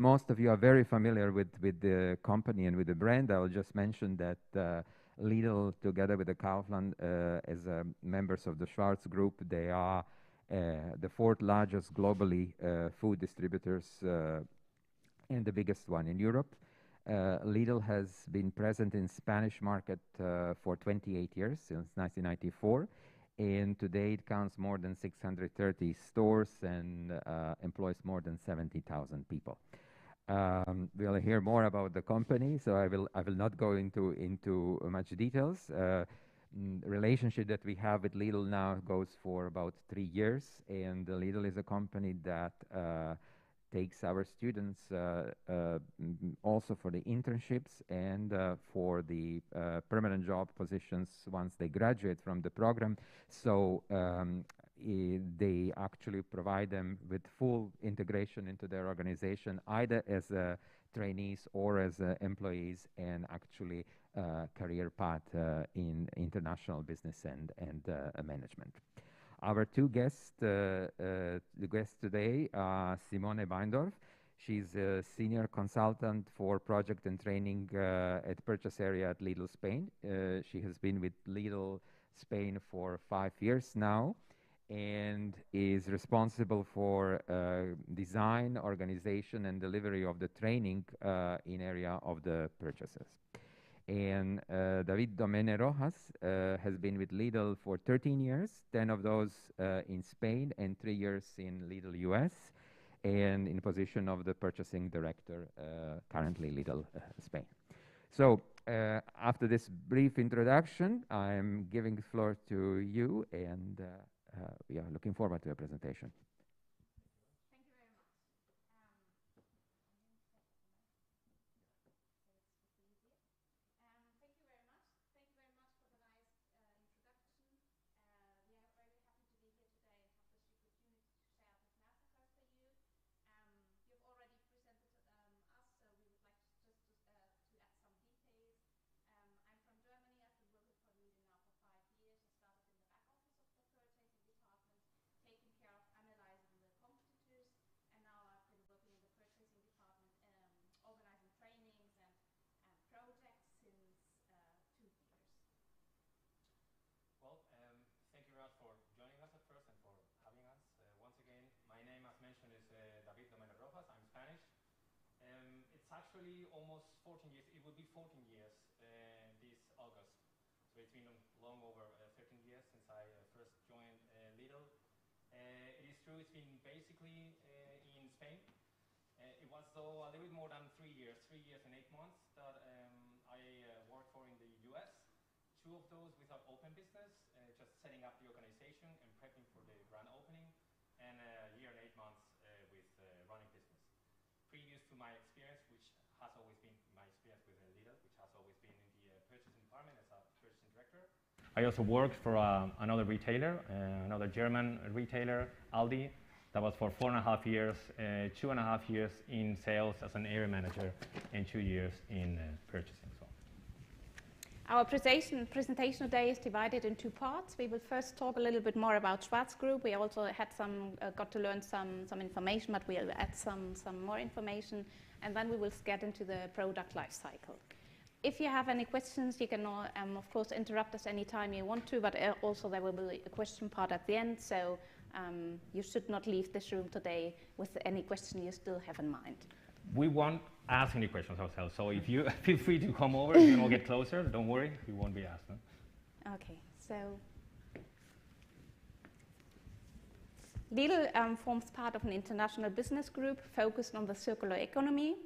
most of you are very familiar with the company and with the brand. I will just mention that Lidl, together with the Kaufland, as members of the Schwarz Group, they are the fourth largest globally food distributors and the biggest one in Europe. Lidl has been present in Spanish market for 28 years, since 1994. And today it counts more than 630 stores and employs more than 70,000 people. We'll hear more about the company, so I will not go into much details. Relationship that we have with Lidl now goes for about 3 years, and Lidl is a company that takes our students also for the internships and for the permanent job positions once they graduate from the program. So they actually provide them with full integration into their organization, either as trainees or as employees, and actually career path in international business and management. Our two guests, the guests today are Simone Beindorf. She's a senior consultant for project and training at purchase area at Lidl Spain. She has been with Lidl Spain for 5 years now and is responsible for design, organization, and delivery of the training in area of the purchases. And David Domene Rojas has been with Lidl for 13 years, 10 of those in Spain and 3 years in Lidl US, and in position of the purchasing director, currently Lidl Spain. So after this brief introduction, I'm giving the floor to you, and we are looking forward to your presentation. Thank you very much for joining us at first and for having us once again. My name, as mentioned, is David Domene Rojas. I'm Spanish. It's actually almost 14 years. It will be 14 years this August. So it's been long over 13 years since I first joined Lidl. It is true, it's been basically in Spain. It was, though, a little bit more than 3 years, 3 years and 8 months that I worked for in the US. 2 of those without open business, just setting up the organization and prepping for the grand opening, and a year and 8 months with running business. Previous to my experience, which has always been my experience with Lidl, which has always been in the purchasing department as a purchasing director. I also worked for another retailer, another German retailer, Aldi. That was for 4.5 years, 2.5 years in sales as an area manager, and 2 years in purchasing. Our presentation today is divided in 2 parts. We will first talk a little bit more about Schwarz Group. We also had got to learn some information, but we'll add some more information, and then we will get into the product life cycle. If you have any questions, you can, of course, interrupt us anytime you want to, but also there will be a question part at the end, so you should not leave this room today with any question you still have in mind. We won't ask any questions ourselves, so if you feel free to come over, you can all get closer. Don't worry, we won't be asked. Huh? Okay, so Lidl forms part of an international business group focused on the circular economy.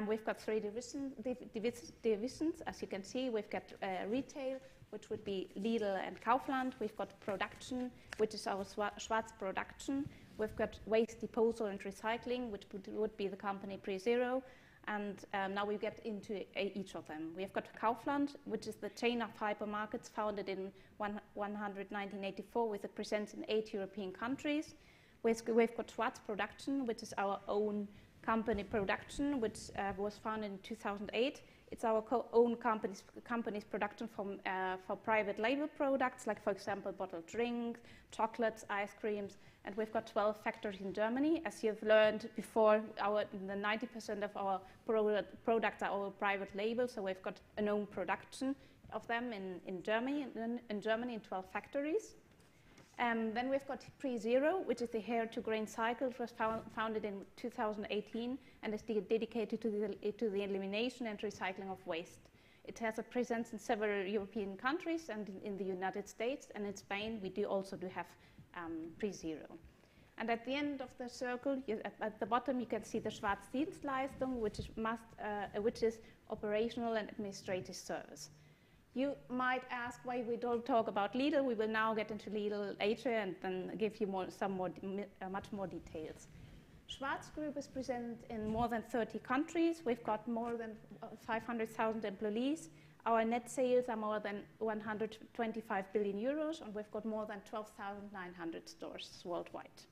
We've got 3 divisions, as you can see. We've got retail, which would be Lidl and Kaufland. We've got production, which is our Schwarz production. We've got waste disposal and recycling, which would be the company PreZero. And now we get into each of them. We've got Kaufland, which is the chain of hypermarkets founded in 1984 with a presence in 8 European countries. We've got Schwarz production, which is our own company Production, which was founded in 2008. It's our own company's production for private label products, like, for example, bottled drinks, chocolates, ice creams, and we've got 12 factories in Germany. As you've learned before, the 90% of our products are our private label, so we've got an own production of them in Germany, in 12 factories. Then we've got Pre-Zero, which is the hair to grain cycle. It was founded in 2018 and is dedicated to the elimination and recycling of waste. It has a presence in several European countries and in the United States, and in Spain we also have Pre-Zero. And at the end of the circle, at the bottom, you can see the Schwarzdienstleistung, which is operational and administrative service. You might ask why we don't talk about Lidl. We will now get into Lidl later and then give you much more details. Schwarz Group is present in more than 30 countries. We've got more than 500,000 employees. Our net sales are more than 125 billion euros, and we've got more than 12,900 stores worldwide.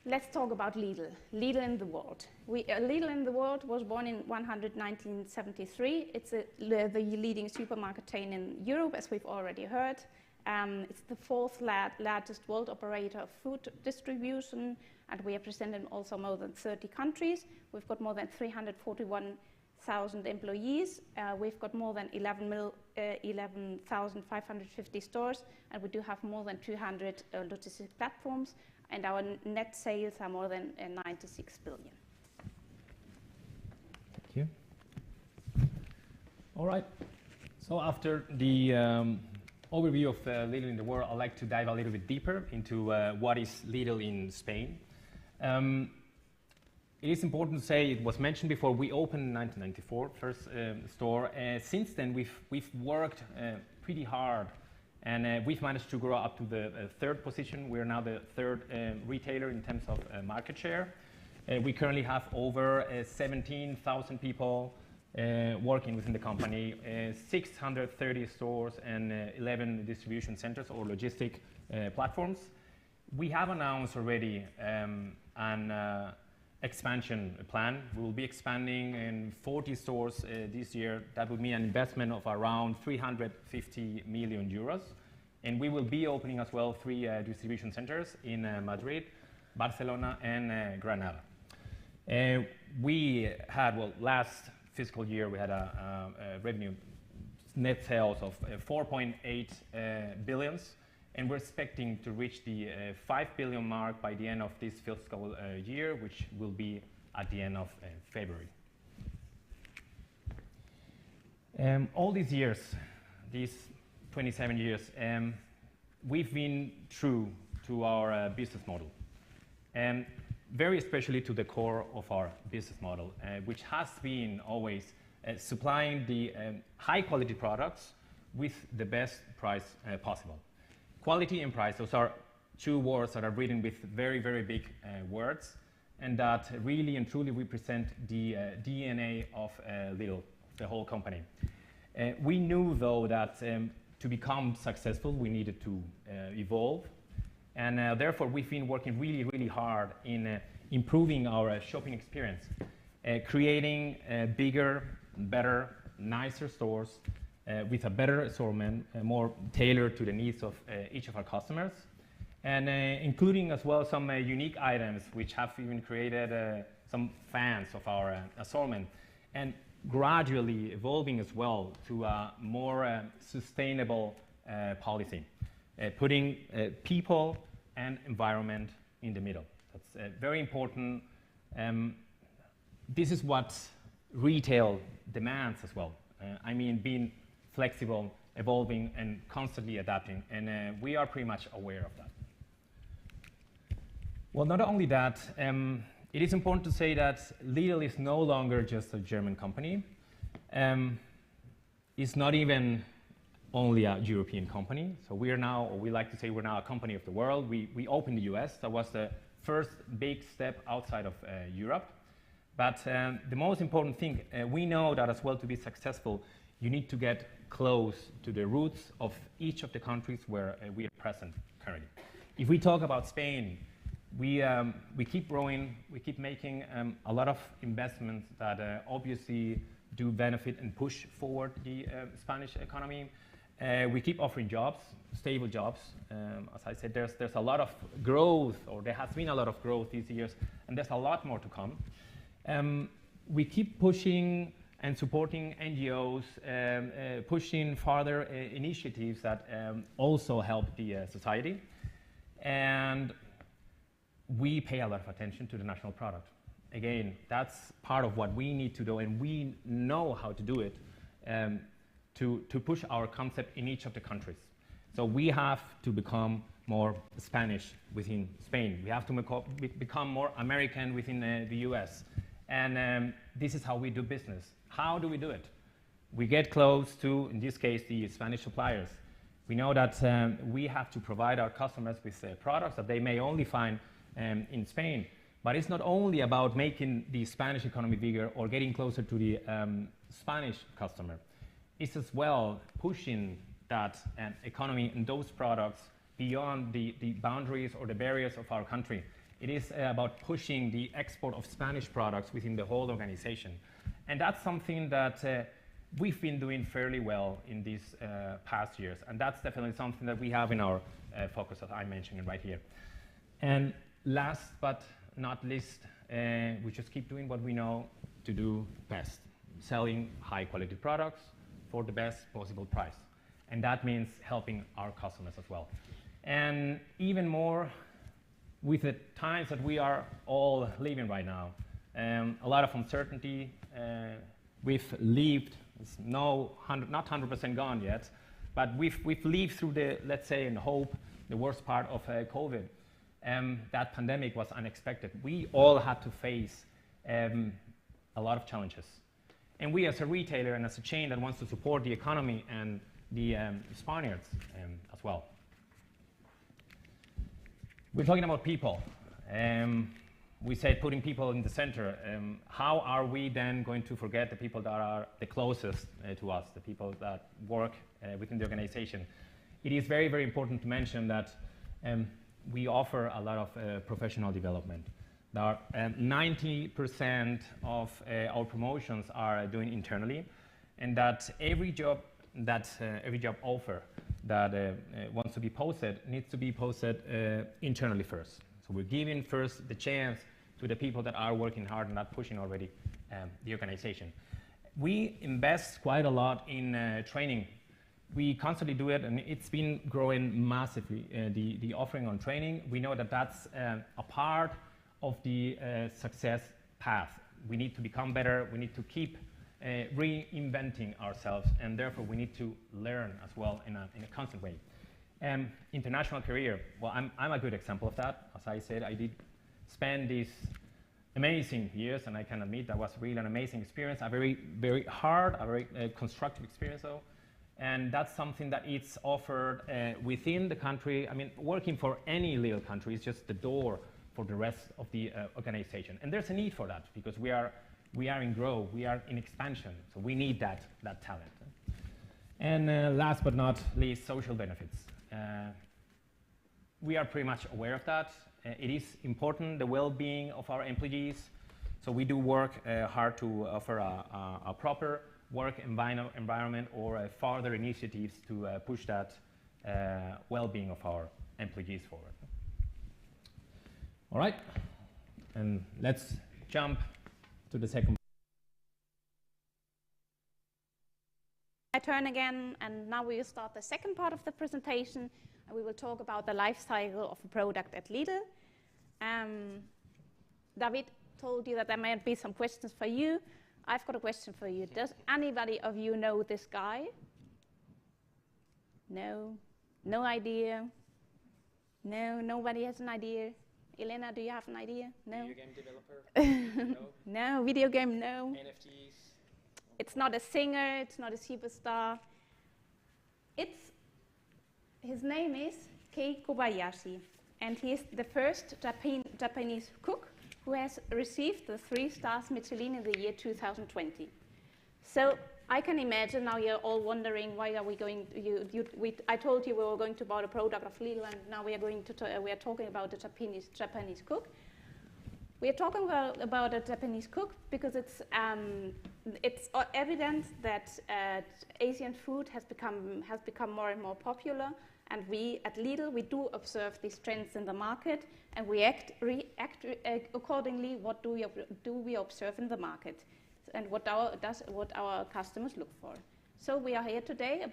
Let's talk about Lidl. Lidl in the world. Lidl in the world was born in 1973. It's the leading supermarket chain in Europe, as we've already heard. It's the fourth largest world operator of food distribution, and we are present in also more than 30 countries. We've got more than 341,000 employees. We've got more than 11,550 stores, and we do have more than 200 logistics platforms, and our net sales are more than 96 billion. Thank you. All right. So after the overview of Lidl in the world, I'd like to dive a little bit deeper into what is Lidl in Spain. It is important to say, it was mentioned before, we opened in 1994, first store. Since then, we've worked pretty hard, and we've managed to grow up to the third position. We're now the third retailer in terms of market share. We currently have over 17,000 people working within the company, 630 stores and 11 distribution centers or logistic platforms. We have announced already an expansion plan. We will be expanding in 40 stores this year. That would mean an investment of around 350 million euros. And we will be opening as well 3 distribution centers in Madrid, Barcelona, and Granada. We had, last fiscal year, we had a revenue net sales of 4.8 billions. And we're expecting to reach the 5 billion mark by the end of this fiscal year, which will be at the end of February. All these years, these 27 years, we've been true to our business model, and very especially to the core of our business model, which has been always supplying the high quality products with the best price possible. Quality and price, those are 2 words that are written with very, very big words, and that really and truly represent the DNA of Lidl, the whole company. We knew, though, that to become successful, we needed to evolve, and therefore we've been working really, really hard in improving our shopping experience, creating bigger, better, nicer stores, with a better assortment, more tailored to the needs of each of our customers, and including as well some unique items which have even created some fans of our assortment, and gradually evolving as well to a more sustainable policy, putting people and environment in the middle. That's very important. This is what retail demands as well. I mean, being flexible, evolving, and constantly adapting, and we are pretty much aware of that. Well, not only that, it is important to say that Lidl is no longer just a German company. It's not even only a European company. So we are now, or we like to say we're now a company of the world. We opened the US. That was the first big step outside of Europe. But the most important thing, we know that as well, to be successful, you need to get close to the roots of each of the countries where we are present currently. If we talk about Spain, we keep growing, we keep making a lot of investments that obviously do benefit and push forward the Spanish economy. We keep offering jobs, stable jobs. As I said, there's a lot of growth, or there has been a lot of growth these years, and there's a lot more to come. We keep pushing and supporting NGOs, pushing further initiatives that also help the society. And we pay a lot of attention to the national product. Again, that's part of what we need to do, and we know how to do it to push our concept in each of the countries. So we have to become more Spanish within Spain. We have to become more American within the US. And this is how we do business. How do we do it? We get close to, in this case, the Spanish suppliers. We know that we have to provide our customers with products that they may only find in Spain. But it's not only about making the Spanish economy bigger or getting closer to the Spanish customer. It's as well pushing that economy and those products beyond the boundaries or the barriers of our country. It is about pushing the export of Spanish products within the whole organization. And that's something that we've been doing fairly well in these past years. And that's definitely something that we have in our focus, as I mentioned right here. And last but not least, we just keep doing what we know to do best, selling high quality products for the best possible price. And that means helping our customers as well. And even more with the times that we are all living right now, a lot of uncertainty. We've lived, it's not 100% gone yet, but we've lived through the, let's say, in hope, the worst part of COVID. That pandemic was unexpected. We all had to face a lot of challenges. And we as a retailer and as a chain that wants to support the economy and the Spaniards as well. We're talking about people. We said putting people in the center. How are we then going to forget the people that are the closest to us, the people that work within the organization? It is very, very important to mention that we offer a lot of professional development. 90% of our promotions are doing internally, and that every job offer that wants to be posted needs to be posted internally first. So we're giving first the chance to the people that are working hard and not pushing already the organization. We invest quite a lot in training. We constantly do it, and it's been growing massively, the offering on training. We know that that's a part of the success path. We need to become better. We need to keep reinventing ourselves, and therefore we need to learn as well in a constant way. International career, well, I'm a good example of that. As I said, I did spend these amazing years, and I can admit that was really an amazing experience, a very, very hard, a very constructive experience though. And that's something that it's offered within the country. I mean, working for any little country is just the door for the rest of the organization. And there's a need for that because we are in growth, we are in expansion, so we need that talent. And last but not least, social benefits. We are pretty much aware of that. It is important, the well-being of our employees. So we do work hard to offer a proper work environment or further initiatives to push that well-being of our employees forward. All right, and let's jump to the second. My turn again, and now we will start the second part of the presentation, and we will talk about the life cycle of a product at Lidl. David told you that there might be some questions for you. I've got a question for you. Does anybody of you know this guy? No? No idea? No? Nobody has an idea? Elena, do you have an idea? No? Video game developer? No? No? Video game? No? NFTs? It's not a singer, it's not a superstar. His name is Kei Kobayashi, and he is the first Japanese cook who has received the 3 stars Michelin in the year 2020. So I can imagine now you're all wondering why are we going. I told you we were going to buy a product of Lidl, and now we are going to. We are talking about a Japanese cook. We are talking about a Japanese cook because it's evident that Asian food has become more and more popular, and we at Lidl we do observe these trends in the market, and we react accordingly. What do we observe in the market, and what our customers look for? So we are here today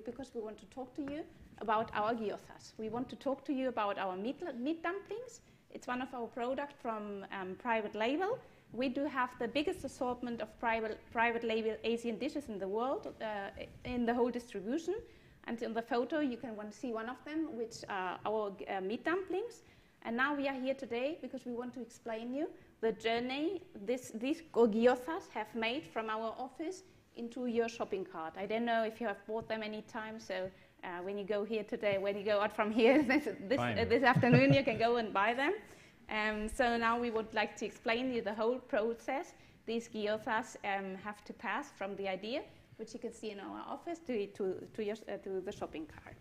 because we want to talk to you about our gyozas. We want to talk to you about our meat dumplings. It's one of our products from private label. We do have the biggest assortment of private label Asian dishes in the world, in the whole distribution. And in the photo, you can see one of them, which are our meat dumplings. And now we are here today because we want to explain you the journey these gyozas have made from our office into your shopping cart. I don't know if you have bought them any time, so when you go here today, when you go out from here this afternoon, you can go and buy them. So now we would like to explain you the whole process these gyozas have to pass from the idea, which you can see in our office, to the shopping cart.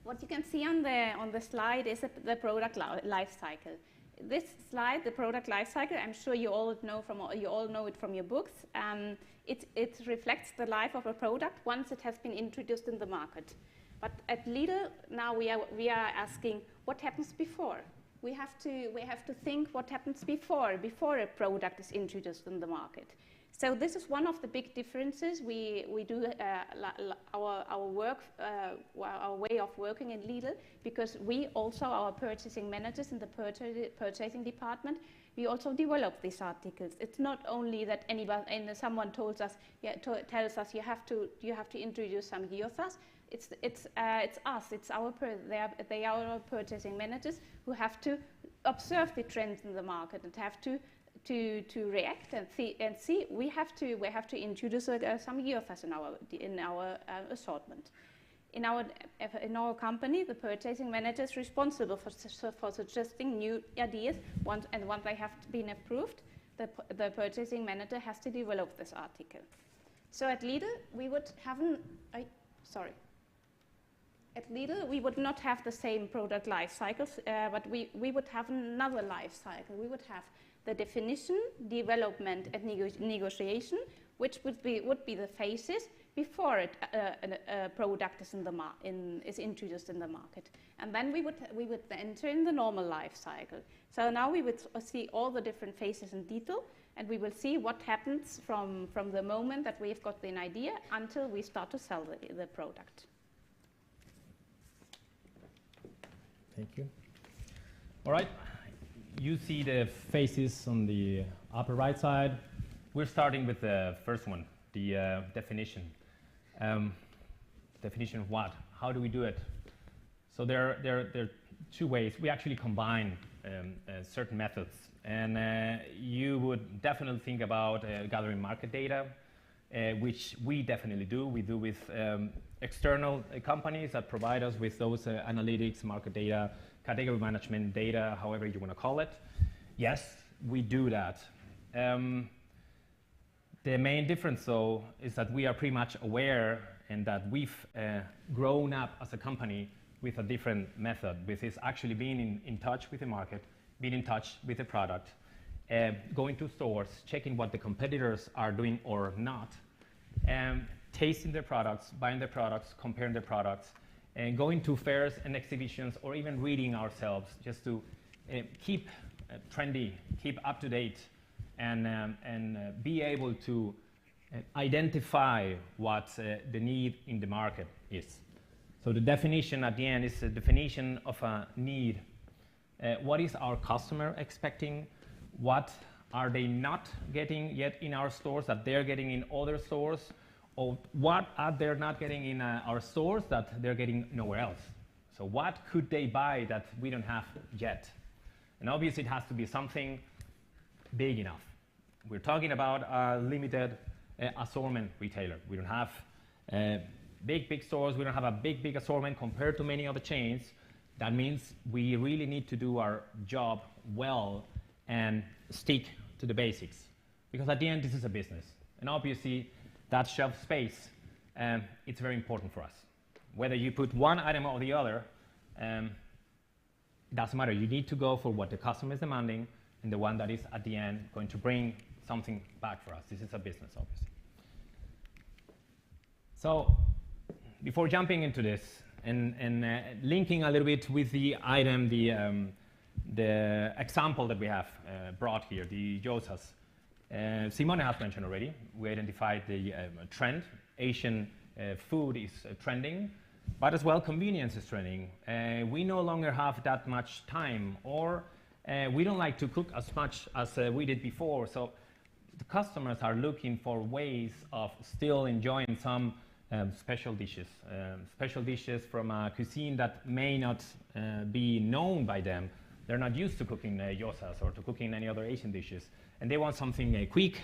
What you can see on the slide is the product life cycle. This slide, the product life cycle, I'm sure you all know it from your books. It reflects the life of a product once it has been introduced in the market. But at Lidl now we are asking what happens before. We have to think what happens before a product is introduced in the market. So this is one of the big differences we do our work, our way of working in Lidl, because we also, our purchasing managers in the purchasing department, we also develop these articles. It's not only that someone tells us you have to introduce some gyozas. It's us. It's they are our purchasing managers who have to observe the trends in the market and have to react and see. We have to introduce some gyozas in our assortment. In our company, the purchasing manager is responsible for suggesting new ideas. Once they have been approved, the purchasing manager has to develop this article. So at Lidl, we would not have the same product life cycles, but we would have another life cycle. We would have the definition, development, and negotiation, which would be the phases before a product is introduced in the market, and then we would enter in the normal life cycle. So now we would see all the different phases in detail, and we will see what happens from the moment that we've got an idea until we start to sell the product. Thank you. All right. You see the phases on the upper right side. We're starting with the first one, the definition. Definition of what? How do we do it? So there are two ways. We actually combine certain methods. And you would definitely think about gathering market data, which we definitely do. We do with external companies that provide us with those analytics, market data, category management data, however you want to call it. Yes, we do that. The main difference, though, is that we are pretty much aware and that we've grown up as a company with a different method, which is actually being in touch with the market, being in touch with the product, going to stores, checking what the competitors are doing or not, tasting their products, buying their products, comparing their products, and going to fairs and exhibitions, or even reading ourselves, just to keep trendy, keep up to date, and be able to identify what the need in the market is. So the definition at the end is a definition of a need. What is our customer expecting? What are they not getting yet in our stores that they're getting in other stores? Or what are they not getting in our stores that they're getting nowhere else? So what could they buy that we don't have yet? And obviously it has to be something big enough. We're talking about a limited assortment retailer. We don't have big stores. We don't have a big assortment compared to many other chains. That means we really need to do our job well and stick to the basics. because at the end, this is a business. And obviously, that shelf space, it's very important for us. Whether you put one item or the other, it doesn't matter. You need to go for what the customer is demanding and the one that is, at the end, going to bring something back for us. This is a business, obviously. So before jumping into this and linking a little bit with the item, the example that we have brought here, the gyozas, Simone has mentioned already, we identified the trend. Asian food is trending, but as well convenience is trending. We no longer have that much time, or we don't like to cook as much as we did before. So the customers are looking for ways of still enjoying some special dishes from a cuisine that may not be known by them. They're not used to cooking gyozas or to cooking any other Asian dishes. And they want something quick,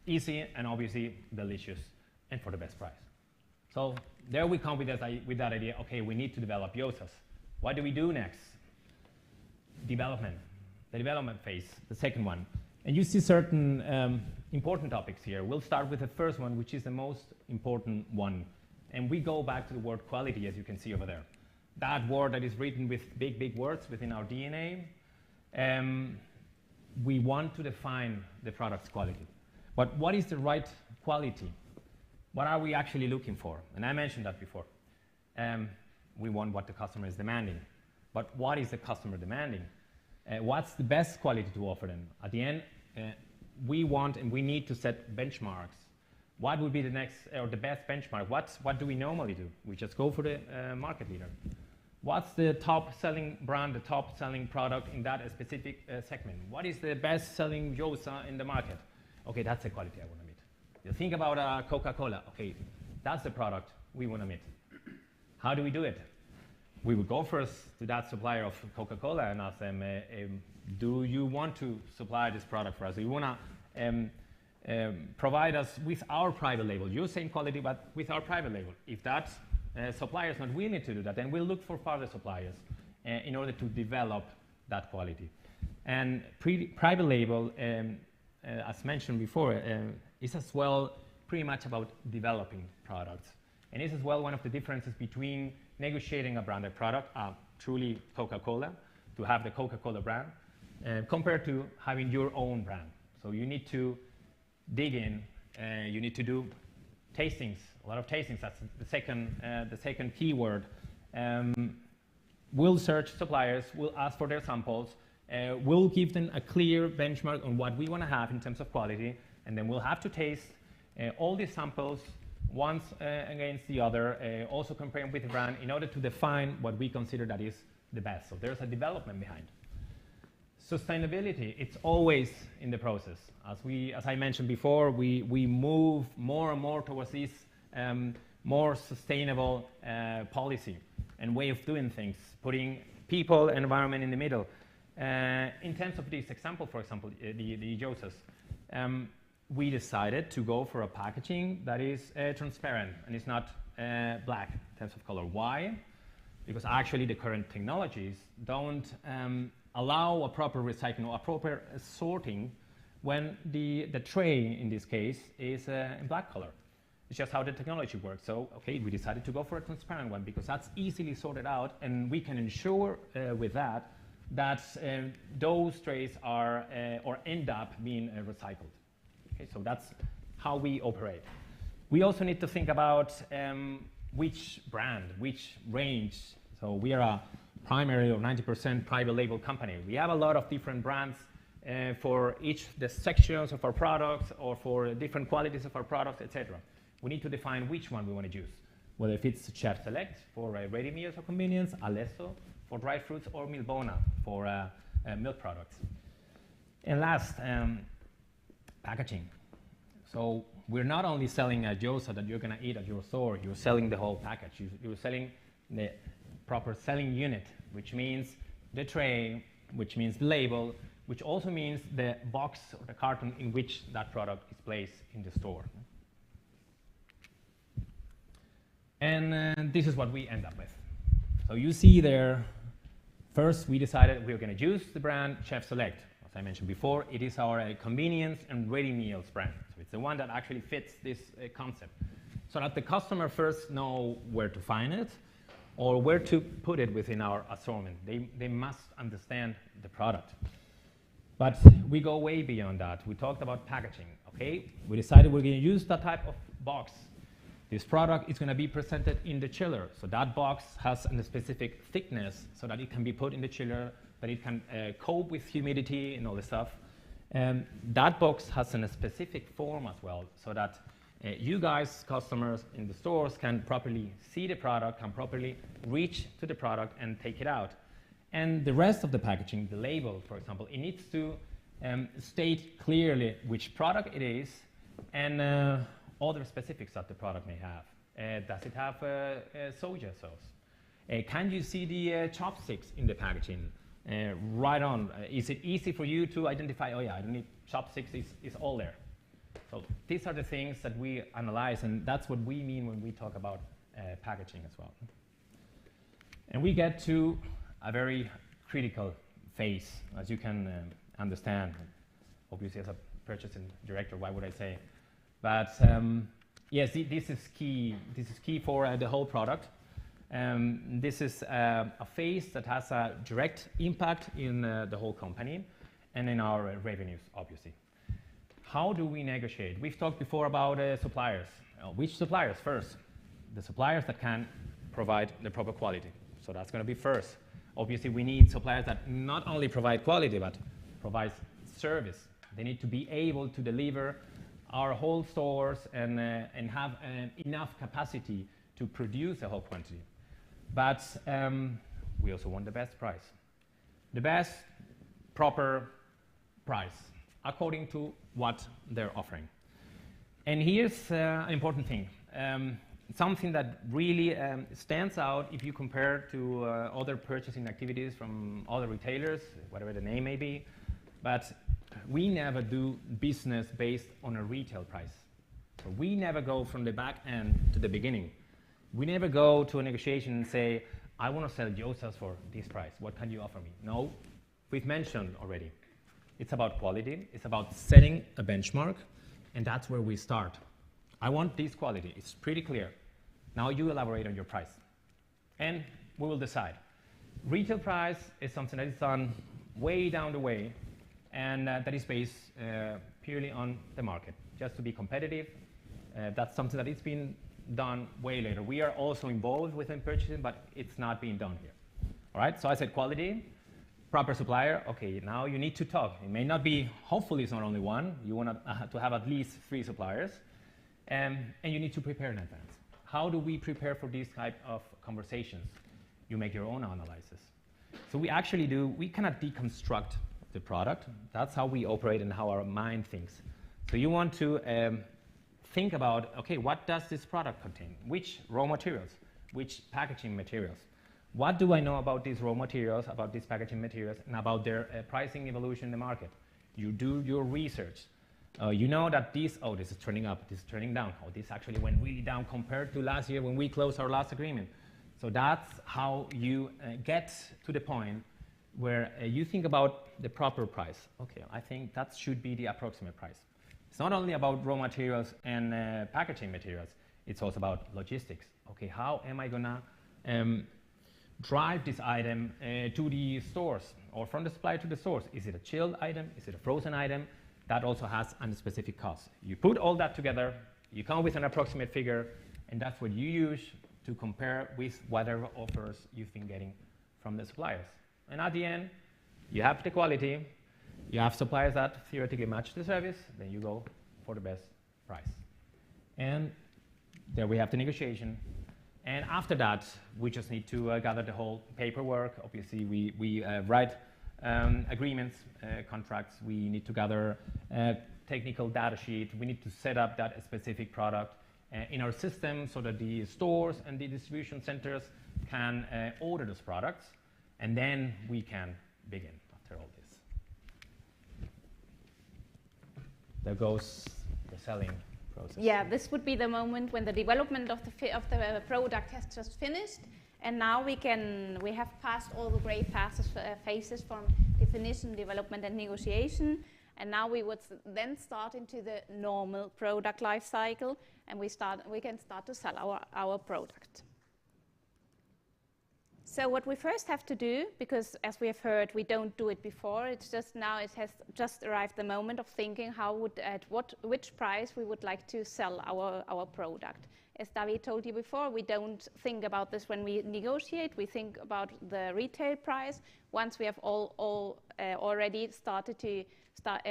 easy, and obviously delicious, and for the best price. So there we come with that idea, okay, we need to develop gyozas. What do we do next? Development, the development phase, the second one. And you see certain important topics here. We'll start with the first one, which is the most important one. And we go back to the word quality, as you can see over there. That word that is written with big, big words within our DNA. We want to define the product's quality. But what is the right quality? What are we actually looking for? And I mentioned that before. We want what the customer is demanding. But what is the customer demanding? What's the best quality to offer them? At the end, we want and we need to set benchmarks. What would be the next or the best benchmark? What do we normally do? We just go for the market leader. What's the top-selling brand, the top-selling product in that specific segment? What is the best-selling gyoza in the market? Okay, that's the quality I want to meet. You think about Coca-Cola. Okay, that's the product we want to meet. How do we do it? We would go first to that supplier of Coca-Cola and ask them, do you want to supply this product for us? Do you want to provide us with our private label? You're saying quality, but with our private label. If that supplier is not willing to do that, then we'll look for further suppliers in order to develop that quality. And private label, as mentioned before, is as well pretty much about developing products. And it's as well one of the differences between negotiating a branded product, truly Coca-Cola, to have the Coca-Cola brand, compared to having your own brand. So you need to dig in, you need to do tastings, a lot of tastings. That's the second keyword. We'll search suppliers, we'll ask for their samples, we'll give them a clear benchmark on what we want to have in terms of quality, and then we'll have to taste all these samples once against the other, also comparing with the brand in order to define what we consider that is the best. So there's a development behind. Sustainability, it's always in the process. As I mentioned before, we move more and more towards this more sustainable policy and way of doing things, putting people and environment in the middle. In terms of this example, for example, the gyozas, we decided to go for a packaging that is transparent and it's not black in terms of color. Why? Because actually the current technologies don't allow a proper recycling or a proper sorting when the tray, in this case, is in black color. It's just how the technology works. So, okay, we decided to go for a transparent one because that's easily sorted out, and we can ensure with that those trays are or end up being recycled. Okay, so that's how we operate. We also need to think about which brand, which range. So we are a primary or 90% private label company. We have a lot of different brands for each the sections of our products or for different qualities of our products, etc. We need to define which one we want to use, whether if it's Chef Select for ready meals or convenience, Alesso for dried fruits, or Milbona for milk products. And last, packaging. So we're not only selling a gyoza that you're going to eat at your store, you're selling the whole package. You're selling the proper selling unit, which means the tray, which means the label, which also means the box or the carton in which that product is placed in the store. And this is what we end up with. So you see there, first we decided we were going to use the brand Chef Select. I mentioned before, it is our convenience and ready meals brand. So it's the one that actually fits this concept. So that the customer first know where to find it or where to put it within our assortment. They must understand the product. But we go way beyond that. We talked about packaging, okay? We decided we're gonna use that type of box. This product is gonna be presented in the chiller. So that box has a specific thickness so that it can be put in the chiller, that it can cope with humidity and all this stuff. That box has a specific form as well, so that you guys, customers in the stores, can properly see the product, can properly reach to the product and take it out. And the rest of the packaging, the label, for example, it needs to state clearly which product it is and other specifics that the product may have. Does it have soja sauce? Can you see the chopsticks in the packaging? Right on. Is it easy for you to identify, oh yeah, I don't need chopsticks, it's all there. So these are the things that we analyze, and that's what we mean when we talk about packaging as well. And we get to a very critical phase, as you can understand. Obviously, as a purchasing director, why would I say? But yes, this is key. This is key for the whole product. This is a phase that has a direct impact in the whole company and in our revenues, obviously. How do we negotiate? We've talked before about suppliers. Which suppliers first? The suppliers that can provide the proper quality. So that's going to be first. Obviously, we need suppliers that not only provide quality, but provide service. They need to be able to deliver our whole stores and have enough capacity to produce a whole quantity. But we also want the best price. The best proper price according to what they're offering. And here's an important thing. Something that really stands out if you compare to other purchasing activities from other retailers, whatever the name may be, but we never do business based on a retail price. So we never go from the back end to the beginning. We never go to a negotiation and say, I want to sell Josas for this price. What can you offer me? No, we've mentioned already. It's about quality. It's about setting a benchmark, and that's where we start. I want this quality. It's pretty clear. Now you elaborate on your price, and we will decide. Retail price is something that is done way down the way, and that is based purely on the market, just to be competitive. That's something that is being done way later. We are also involved within purchasing, but it's not being done here. All right, so I said quality, proper supplier. Okay, now you need to talk. It may not be, hopefully it's not only one. You want to have at least 3 suppliers, and you need to prepare in advance. How do we prepare for these type of conversations? You make your own analysis. So we actually do, we cannot deconstruct the product. That's how we operate and how our mind thinks. So you want to think about, okay, what does this product contain? Which raw materials? Which packaging materials? What do I know about these raw materials, about these packaging materials, and about their pricing evolution in the market? You do your research. You know that this is turning up, this is turning down. Oh, this actually went really down compared to last year when we closed our last agreement. So that's how you get to the point where you think about the proper price. Okay, I think that should be the approximate price. It's not only about raw materials and packaging materials, it's also about logistics. Okay, how am I gonna drive this item to the stores or from the supplier to the stores? Is it a chilled item? Is it a frozen item? That also has a specific cost. You put all that together, you come with an approximate figure, and that's what you use to compare with whatever offers you've been getting from the suppliers. And at the end, you have the quality, you have suppliers that theoretically match the service, then you go for the best price. And there we have the negotiation. And after that, we just need to gather the whole paperwork. Obviously, we write agreements, contracts. We need to gather technical data sheet. We need to set up that specific product in our system so that the stores and the distribution centers can order those products, and then we can begin after all this. There goes the selling process. Yeah, this would be the moment when the development of the product has just finished, and now we have passed all the great phases from definition, development, and negotiation. And now we would then start into the normal product life cycle, and we can start to sell our product. So what we first have to do, because as we have heard, we don't do it before, it's just now it has just arrived the moment of thinking which price we would like to sell our product. As David told you before, we don't think about this when we negotiate. We think about the retail price once we have already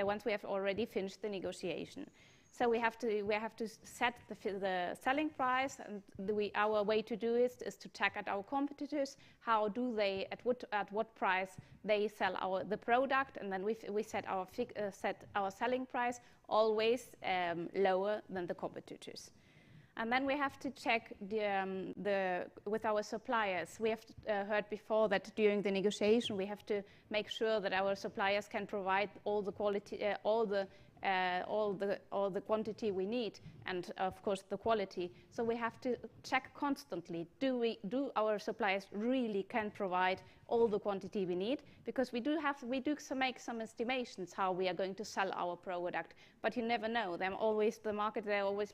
once we have already finished the negotiation. So we have to set the selling price, and our way to do it is to check at our competitors. How do they at what price they sell the product, and then we set our selling price always lower than the competitors. And then we have to check with our suppliers. We have heard before that during the negotiation we have to make sure that our suppliers can provide all the quality, all the quantity we need, and of course the quality. So we have to check constantly: do our suppliers really can provide all the quantity we need? Because we do make some estimations how we are going to sell our product, but you never know. There always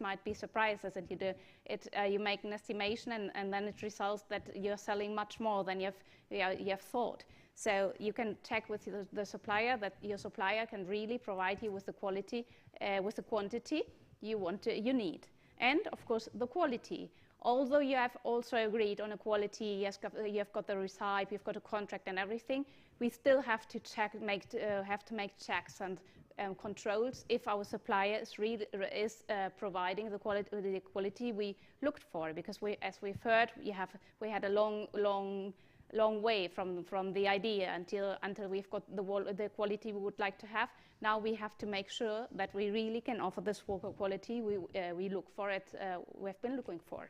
might be surprises, and you make an estimation, and then it results that you're selling much more than you have thought. So you can check with the supplier that your supplier can really provide you with the quality, with the quantity you need. And of course the quality. Although you have also agreed on a quality, you have got the receipt, you've got a contract and everything, we still have to make checks and controls if our supplier is providing the quality we looked for. Because as we've heard, we had a long way from the idea until we've got the quality we would like to have. Now we have to make sure that we really can offer this quality we look for we have been looking for.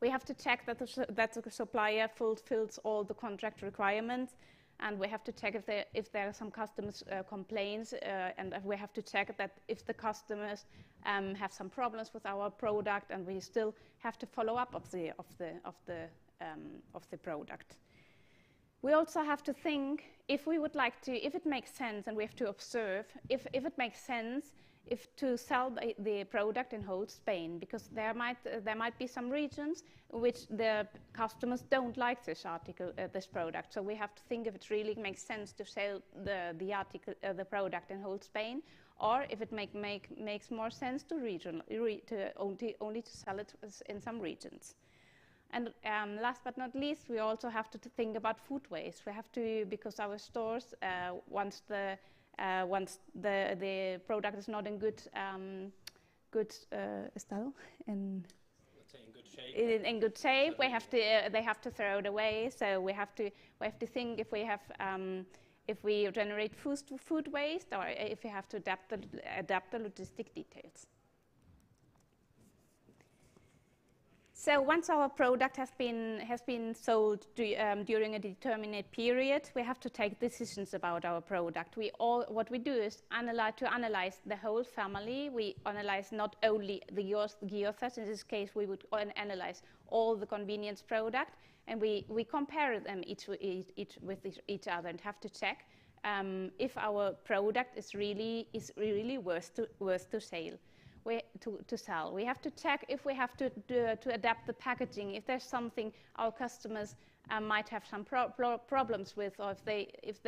We have to check that the supplier fulfills all the contract requirements, and we have to check if there are some customers' complaints, and we have to check that if the customers have some problems with our product, and we still have to follow up of the product. We also have to think if it makes sense, and we have to observe if it makes sense to sell the product in whole Spain, because there might be some regions in which the customers don't like this product. So we have to think if it really makes sense to sell the product in whole Spain, or if it makes more sense to only to sell it in some regions. And last but not least, we also have to think about food waste. We have to, because our stores, once the product is not in good style, in good shape, they have to throw it away. So we have to think if we generate food waste, or if we have to adapt the logistic details. So once our product has been sold during a determinate period, we have to take decisions about our product. What we do is analyze the whole family. We analyze not only the gyozas. In this case, we would analyze all the convenience product, and we compare them each with each other, and have to check if our product is really worth to sell. To sell. We have to check if we have to adapt the packaging, if there's something our customers might have some problems with, or if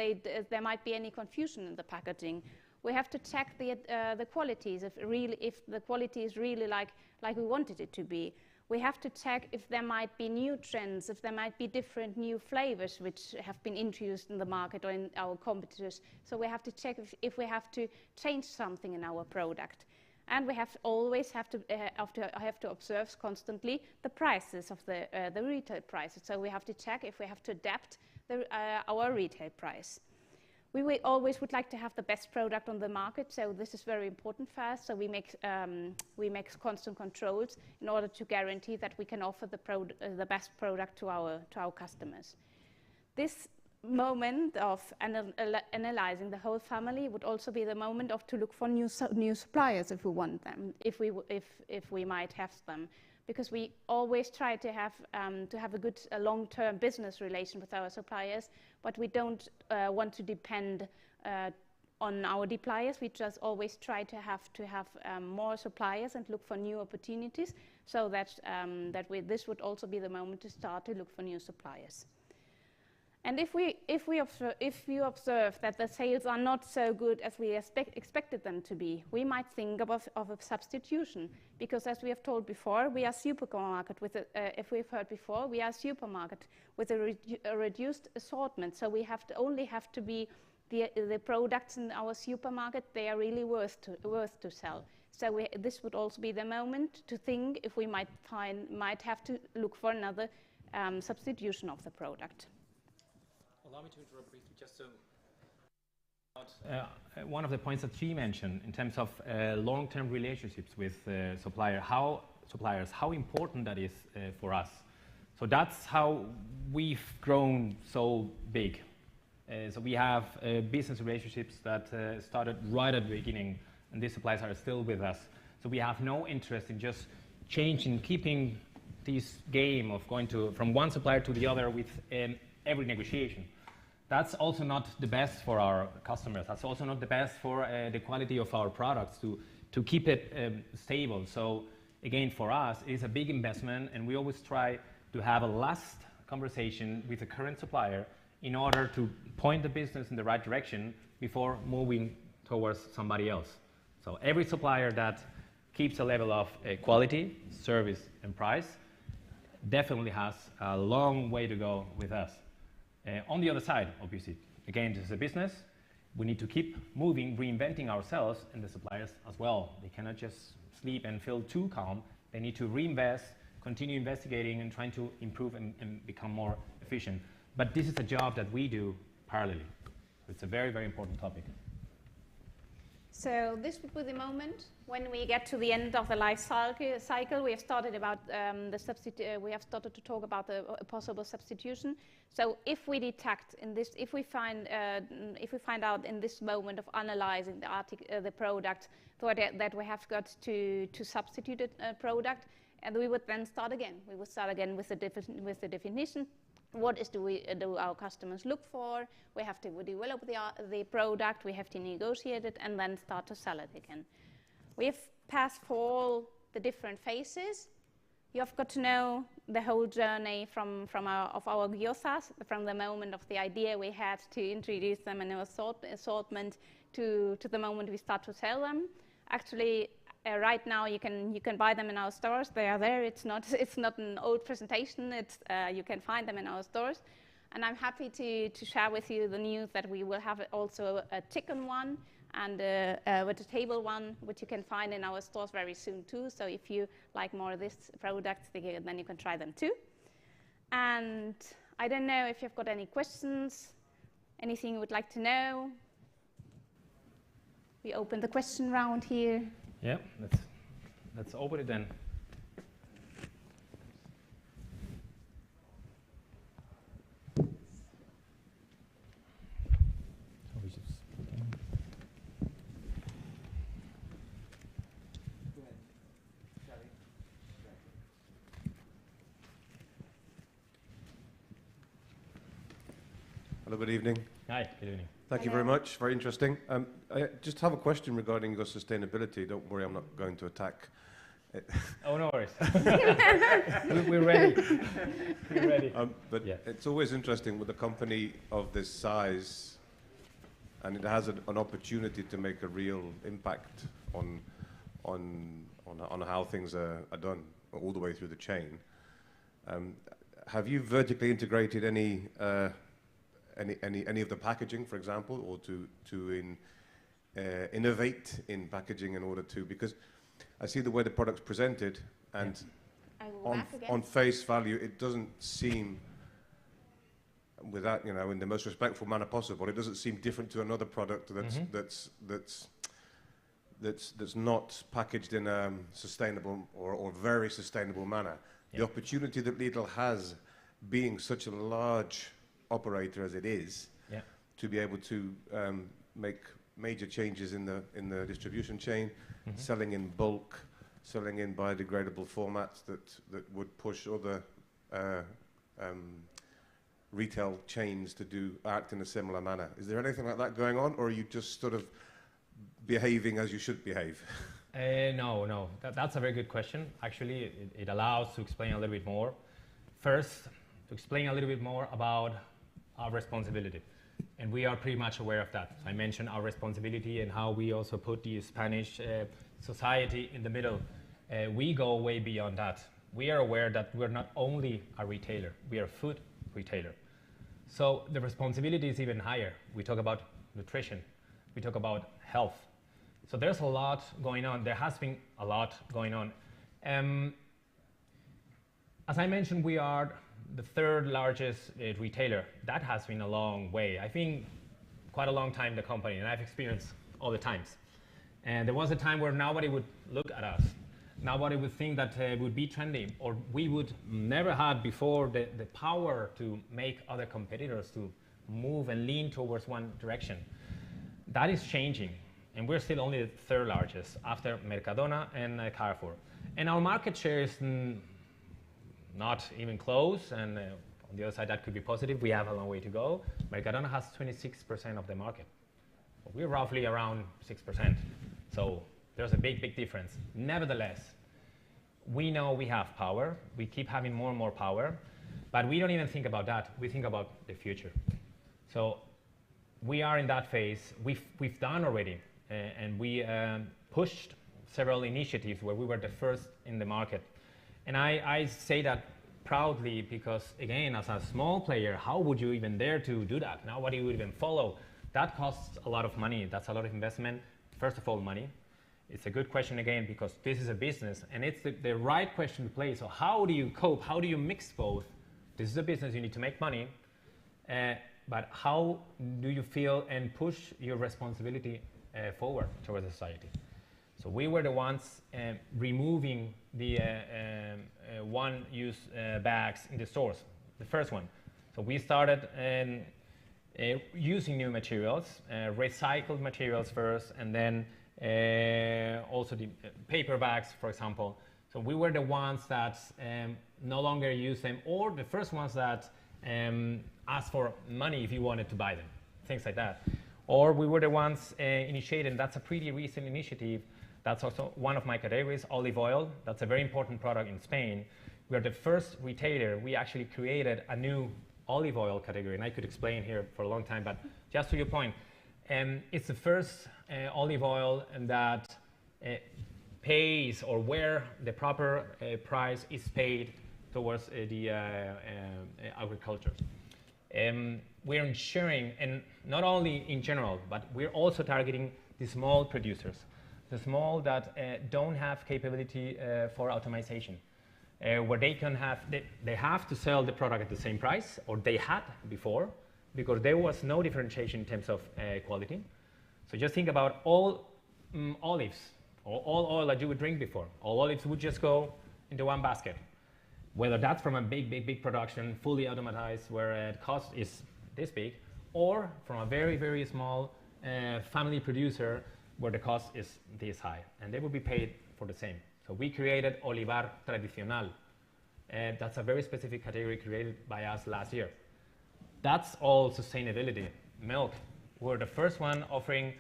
there might be any confusion in the packaging. We have to check the qualities, if the quality is really like we wanted it to be. We have to check if there might be new trends, if there might be different new flavors which have been introduced in the market or in our competitors. So we have to check if we have to change something in our product. And we always have to observe constantly the prices of the retail prices. So we have to check if we have to adapt our retail price. We always would like to have the best product on the market, so this is very important for us. So we make constant controls in order to guarantee that we can offer the best product to our customers. This moment of analyzing the whole family would also be the moment to look for new suppliers if we want them, if we might have them, because we always try to have a good long-term business relation with our suppliers, but we don't want to depend on our suppliers. We just always try to have more suppliers and look for new opportunities, so that this would also be the moment to start to look for new suppliers. And if you observe that the sales are not so good as we expected them to be, we might think of a substitution, because as we have told before, we are supermarket with if we've heard before, we are a supermarket with a reduced assortment. So we only have to be the products in our supermarket. They are really worth to sell. So this would also be the moment to think if we might have to look for another substitution of the product. Allow me to interrupt briefly, just so one of the points that she mentioned in terms of long-term relationships with suppliers, how important that is for us. So that's how we've grown so big. So we have business relationships that started right at the beginning, and these suppliers are still with us. So we have no interest in just changing, keeping this game of going from one supplier to the other with every negotiation. That's also not the best for our customers. That's also not the best for the quality of our products to keep it stable. So again, for us, it's a big investment, and we always try to have a last conversation with the current supplier in order to point the business in the right direction before moving towards somebody else. So every supplier that keeps a level of quality, service, and price definitely has a long way to go with us. On the other side, obviously, again, this is a business. We need to keep moving, reinventing ourselves, and the suppliers as well. They cannot just sleep and feel too calm. They need to reinvest, continue investigating, and trying to improve and become more efficient. But this is a job that we do parallelly. It's a very, very important topic. So this would be the moment when we get to the end of the life cycle. We have started about we have started to talk about a possible substitution. So if we detect in this, if we find out in this moment of analyzing the product that we have got to substitute a product, and we would then start again. We would start again with the definition. What do our customers look for? We have to develop the product, we have to negotiate it, and then start to sell it again. We have passed for all the different phases. You have got to know the whole journey of our gyozas, from the moment of the idea we had to introduce them in our assortment to the moment we start to sell them. Actually, right now you can buy them in our stores. They are there. It's not an old presentation. You can find them in our stores, and I'm happy to share with you the news that we will have also a chicken one and a vegetable one, which you can find in our stores very soon too. So if you like more of this product, then you can try them too. And I don't know if you've got any questions, anything you would like to know. We open the question round here. Yeah, let's open it then. Hello, good evening. Hi, good evening. Thank you very much. Very interesting. I just have a question regarding your sustainability. Don't worry, I'm not going to attack it. Oh, no worries. We're ready. We're ready. But yeah, it's always interesting with a company of this size, and it has an opportunity to make a real impact on how things are done all the way through the chain. Have you vertically integrated any of the packaging, for example, or to innovate in packaging in order to, because I see the way the product's presented, and on face value, it doesn't seem, without, in the most respectful manner possible, it doesn't seem different to another product that's not packaged in a sustainable or very sustainable manner. Yeah. The opportunity that Lidl has, being such a large operator as it is, to be able to make major changes in the distribution chain, selling in bulk, selling in biodegradable formats that would push other retail chains to act in a similar manner. Is there anything like that going on, or are you just sort of behaving as you should behave? No. That's a very good question. Actually, it allows to explain a little bit more. First, to explain a little bit more about our responsibility. And we are pretty much aware of that. I mentioned our responsibility and how we also put the Spanish society in the middle. We go way beyond that. We are aware that we're not only a retailer, we are a food retailer. So the responsibility is even higher. We talk about nutrition, we talk about health. So there's a lot going on. There has been a lot going on. As I mentioned, we are the third largest retailer. That has been a long way. I think quite a long time in the company, and I've experienced all the times. And there was a time where nobody would look at us. Nobody would think that it would be trendy, or we would never had before the power to make other competitors to move and lean towards one direction. That is changing, and we're still only the third largest after Mercadona and Carrefour. And our market share is not even close, and on the other side that could be positive. We have a long way to go. Mercadona has 26% of the market. We're roughly around 6%. So there's a big difference. Nevertheless, we know we have power. We keep having more and more power, but we don't even think about that. We think about the future. So we are in that phase. We've done already, and we pushed several initiatives where we were the first in the market. And I say that proudly because, again, as a small player, how would you even dare to do that? Nobody would even follow. That costs a lot of money. That's a lot of investment. First of all, money. It's a good question, again, because this is a business, and it's the right question to play. So how do you cope? How do you mix both? This is a business. You need to make money. But how do you feel and push your responsibility forward towards society? So we were the ones removing the one-use bags in the stores, the first one. So we started using new materials, recycled materials first, and then also the paper bags, for example. So we were the ones that no longer use them, or the first ones that asked for money if you wanted to buy them, things like that. Or we were the ones initiating, that's a pretty recent initiative. That's also one of my categories, olive oil. That's a very important product in Spain. We are the first retailer. We actually created a new olive oil category, and I could explain here for a long time, but just to your point, it's the first olive oil that pays, or where the proper price is paid towards the agriculture. We're ensuring, and not only in general, but we're also targeting the small producers, the small that don't have capability for automation, where they can have, they have to sell the product at the same price, or they had before, because there was no differentiation in terms of quality. So just think about all olives, or all oil that you would drink before. All olives would just go into one basket. Whether that's from a big production, fully automatized, where cost is this big, or from a very small family producer where the cost is this high, and they will be paid for the same. So we created Olivar Tradicional, and that's a very specific category created by us last year. That's all sustainability. Milk. We're the first one offering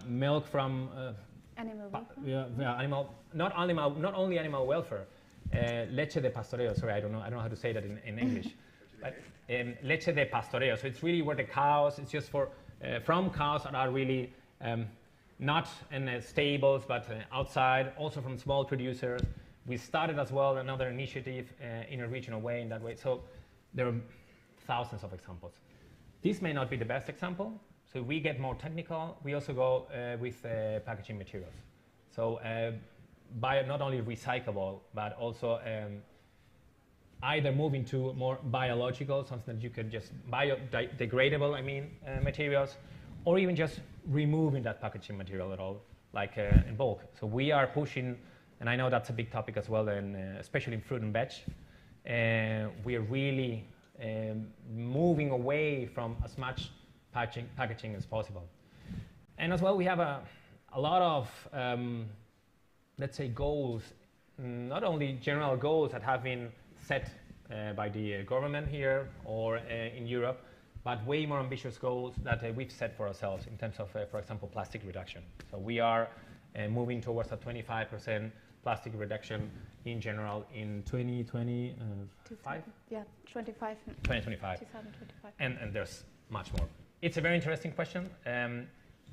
milk from animal welfare. Not only animal welfare. Leche de pastoreo. Sorry, I don't know how to say that in English. But leche de pastoreo. So it's really where the cows. It's just for from cows that are really not in stables, but outside. Also from small producers. We started as well another initiative in a regional way. In that way, so there are thousands of examples. This may not be the best example. So we get more technical. We also go with packaging materials. So. Not only recyclable, but also either moving to more biological, something that you can just biodegradable, materials, or even just removing that packaging material at all, like in bulk. So we are pushing, and I know that's a big topic as well, and especially in fruit and veg. We are really moving away from as much packaging as possible. And as well, we have a lot of let's say, goals, not only general goals that have been set by the government here or in Europe, but way more ambitious goals that we've set for ourselves in terms of, for example, plastic reduction. So we are moving towards a 25% plastic reduction in general in 2025? Yeah, 25. 2025. 2025. And there's much more. It's a very interesting question.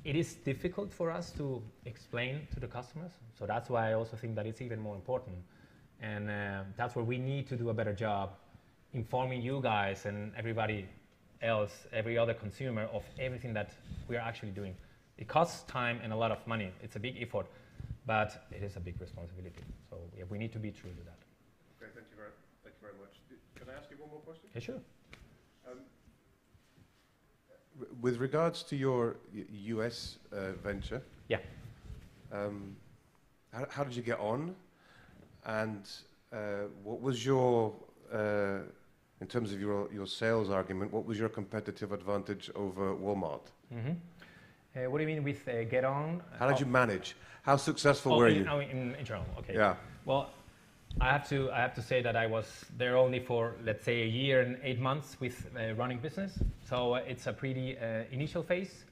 It is difficult for us to explain to the customers. So that's why I also think that it's even more important. And that's where we need to do a better job informing you guys and everybody else, every other consumer, of everything that we are actually doing. It costs time and a lot of money. It's a big effort, but it is a big responsibility. So yeah, we need to be true to that. Okay, thank you very much. Can I ask you one more question? Yeah, sure. With regards to your US venture, Yeah. How did you get on? And what was your, in terms of your sales argument, what was your competitive advantage over Walmart? Mm-hmm. What do you mean with get on? How did you manage? How successful were you? In general, okay. Yeah. Well, I have to say that I was there only for, let's say, a year and 8 months with running business. So it's a pretty initial phase.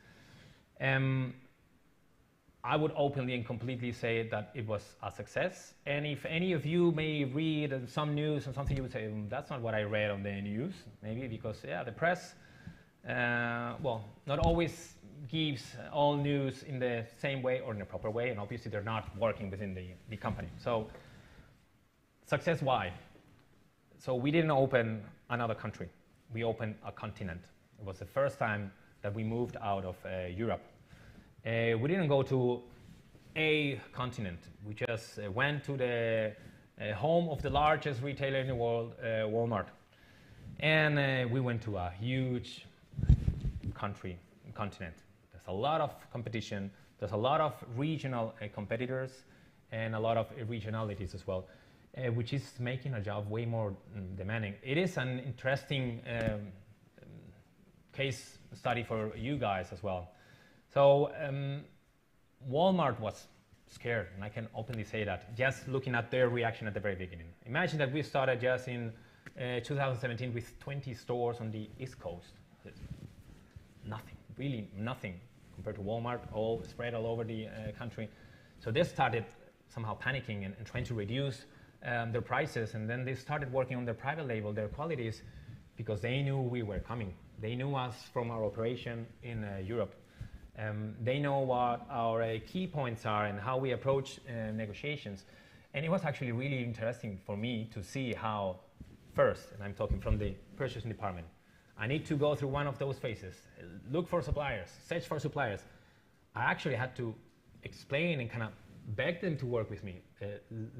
I would openly and completely say that it was a success. And if any of you may read some news and something, you would say, that's not what I read on the news. Maybe because, yeah, the press, well, not always gives all news in the same way or in a proper way. And obviously, they're not working within the company. So success, why? So we didn't open another country. We opened a continent. It was the first time that we moved out of Europe. We didn't go to a continent. We just went to the home of the largest retailer in the world, Walmart. And we went to a huge continent. There's a lot of competition. There's a lot of regional competitors and a lot of regionalities as well, which is making our job way more demanding. It is an interesting case study for you guys as well. So Walmart was scared, and I can openly say that, just looking at their reaction at the very beginning. Imagine that we started just in 2017 with 20 stores on the East Coast. Nothing, really nothing compared to Walmart, all spread all over the country. So they started somehow panicking and trying to reduce their prices, and then they started working on their private label, their qualities, because they knew we were coming. They knew us from our operation in Europe. They know what our key points are and how we approach negotiations. And it was actually really interesting for me to see how, first, and I'm talking from the purchasing department, I need to go through one of those phases, look for suppliers, search for suppliers. I actually had to explain and kind of beg them to work with me.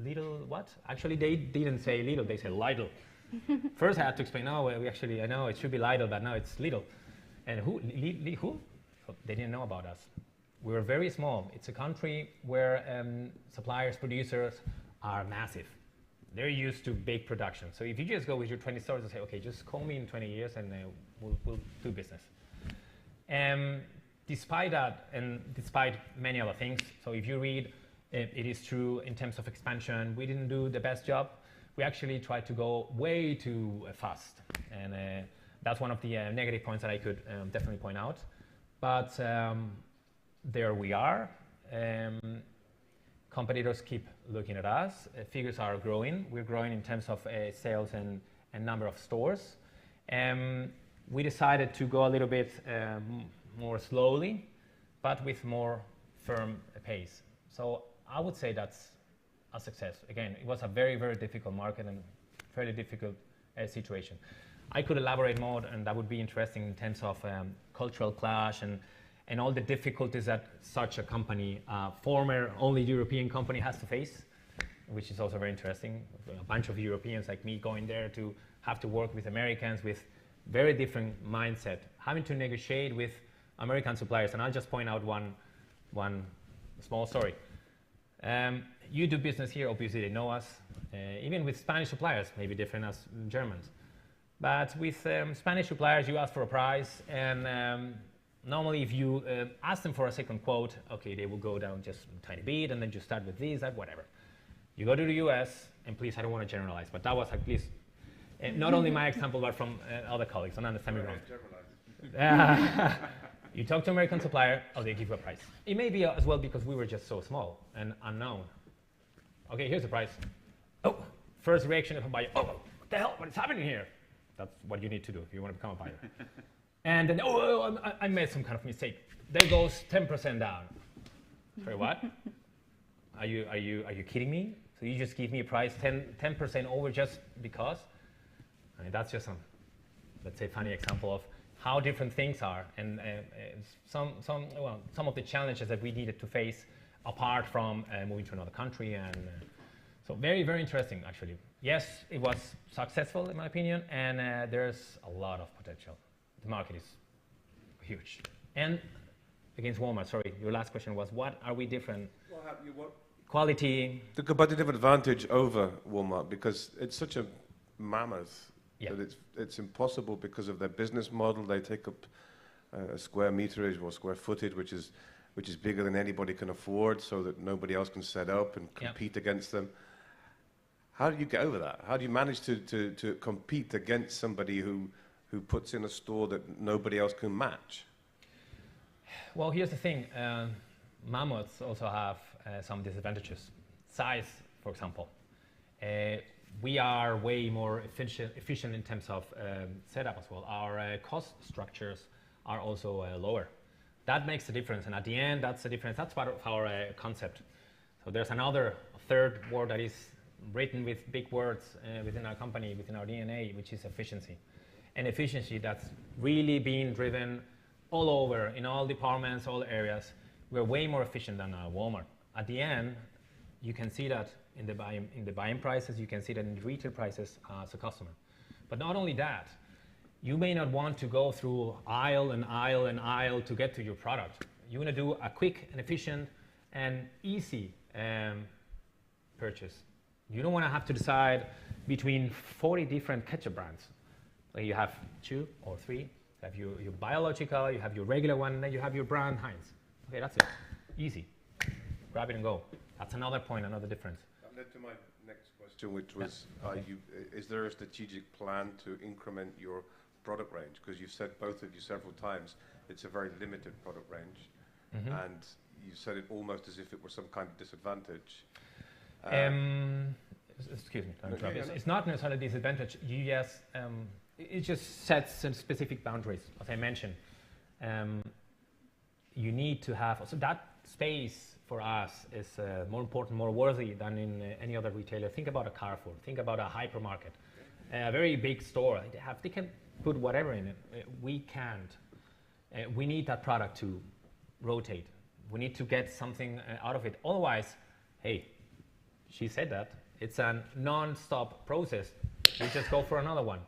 Lidl, what? Actually, they didn't say Lidl, they said Lidl. First, I had to explain, no, I know it should be Lidl, but now it's Lidl. And who? Who? They didn't know about us. We were very small. It's a country where suppliers, producers are massive. They're used to big production. So if you just go with your 20 stores and say, okay, just call me in 20 years and we'll do business. Despite that, and despite many other things, so if you read, it is true in terms of expansion, we didn't do the best job. We actually tried to go way too fast. And that's one of the negative points that I could definitely point out. But there we are. Competitors keep looking at us. Figures are growing. We're growing in terms of sales and number of stores. We decided to go a little bit more slowly, but with more firm pace. So I would say that's a success. Again, it was a very, very difficult market and fairly difficult situation. I could elaborate more, and that would be interesting in terms of cultural clash and all the difficulties that such a company, former only European company, has to face, which is also very interesting. A bunch of Europeans like me going there to have to work with Americans with very different mindset, having to negotiate with American suppliers. And I'll just point out one small story. You do business here, obviously they know us. Even with Spanish suppliers, maybe different as Germans. But with Spanish suppliers, you ask for a price, and Normally, if you ask them for a second quote, okay, they will go down just a tiny bit, and then you start with this, that, whatever. You go to the US, and please, I don't want to generalize, but that was at least not only my example, but from other colleagues. Don't understand me wrong. You talk to American supplier, oh, they give you a price. It may be as well because we were just so small and unknown. Okay, here's the price. Oh, first reaction of a buyer, oh, what the hell, what is happening here? That's what you need to do if you want to become a buyer. And then, I made some kind of mistake. There goes 10% down. Sorry, what? Are you kidding me? So you just give me a price 10% over just because? I mean, that's just some, let's say, funny example of how different things are, and some of the challenges that we needed to face apart from moving to another country, and so very, very interesting actually. Yes, it was successful in my opinion, and there's a lot of potential. The market is huge. And against Walmart, sorry, your last question was, what are we different? What Quality. the competitive advantage over Walmart, because it's such a mammoth. Yeah. That it's impossible because of their business model. They take up a square meterage or square footage, which is bigger than anybody can afford, so that nobody else can set up and compete against them. How do you get over that? How do you manage to compete against somebody who puts in a store that nobody else can match? Well, here's the thing. Mammoths also have some disadvantages. Size, for example. We are way more efficient in terms of setup as well. Our cost structures are also lower. That makes a difference, and at the end, that's the difference. That's part of our concept. So there's another third word that is written with big words within our company, within our DNA, which is efficiency. And efficiency that's really being driven all over, in all departments, all areas. We're way more efficient than Walmart. At the end, you can see that in the buying prices, you can see that in the retail prices as a customer. But not only that, you may not want to go through aisle and aisle and aisle to get to your product. You want to do a quick and efficient and easy purchase. You don't want to have to decide between 40 different ketchup brands. Like you have 2 or 3. You have your biological, you have your regular one, and then you have your brand Heinz. Okay, that's it. Easy. Grab it and go. That's another point, another difference. That led to my next question, which was, is there a strategic plan to increment your product range? Because you've said, both of you several times, it's a very limited product range, and you said it almost as if it were some kind of disadvantage. Excuse me, it's not necessarily a disadvantage. It just sets some specific boundaries, as I mentioned. You need to have, so that space for us is more important, more worthy than in any other retailer. Think about a Carrefour, think about a hypermarket, a very big store. They can put whatever in it. We can't. We need that product to rotate. We need to get something out of it. Otherwise, hey, she said that. It's a non-stop process. You just go for another one.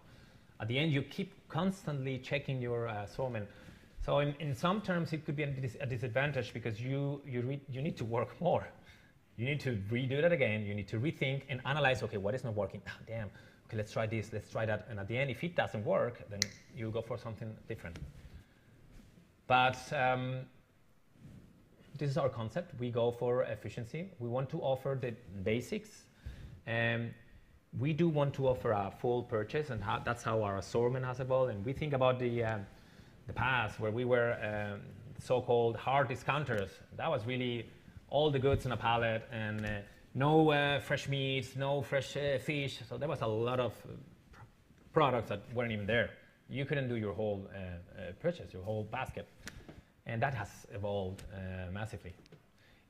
At the end, you keep constantly checking your assortment. So in some terms, it could be a disadvantage because you need to work more. You need to redo that again. You need to rethink and analyze, okay, what is not working? Oh, damn, okay, let's try this, let's try that. And at the end, if it doesn't work, then you go for something different. But this is our concept. We go for efficiency. We want to offer the basics. We do want to offer a full purchase, and that's how our assortment has evolved. And we think about the past where we were so-called hard discounters. That was really all the goods in a pallet and no fresh meats, no fresh fish. So there was a lot of products that weren't even there. You couldn't do your whole purchase, your whole basket. And that has evolved massively.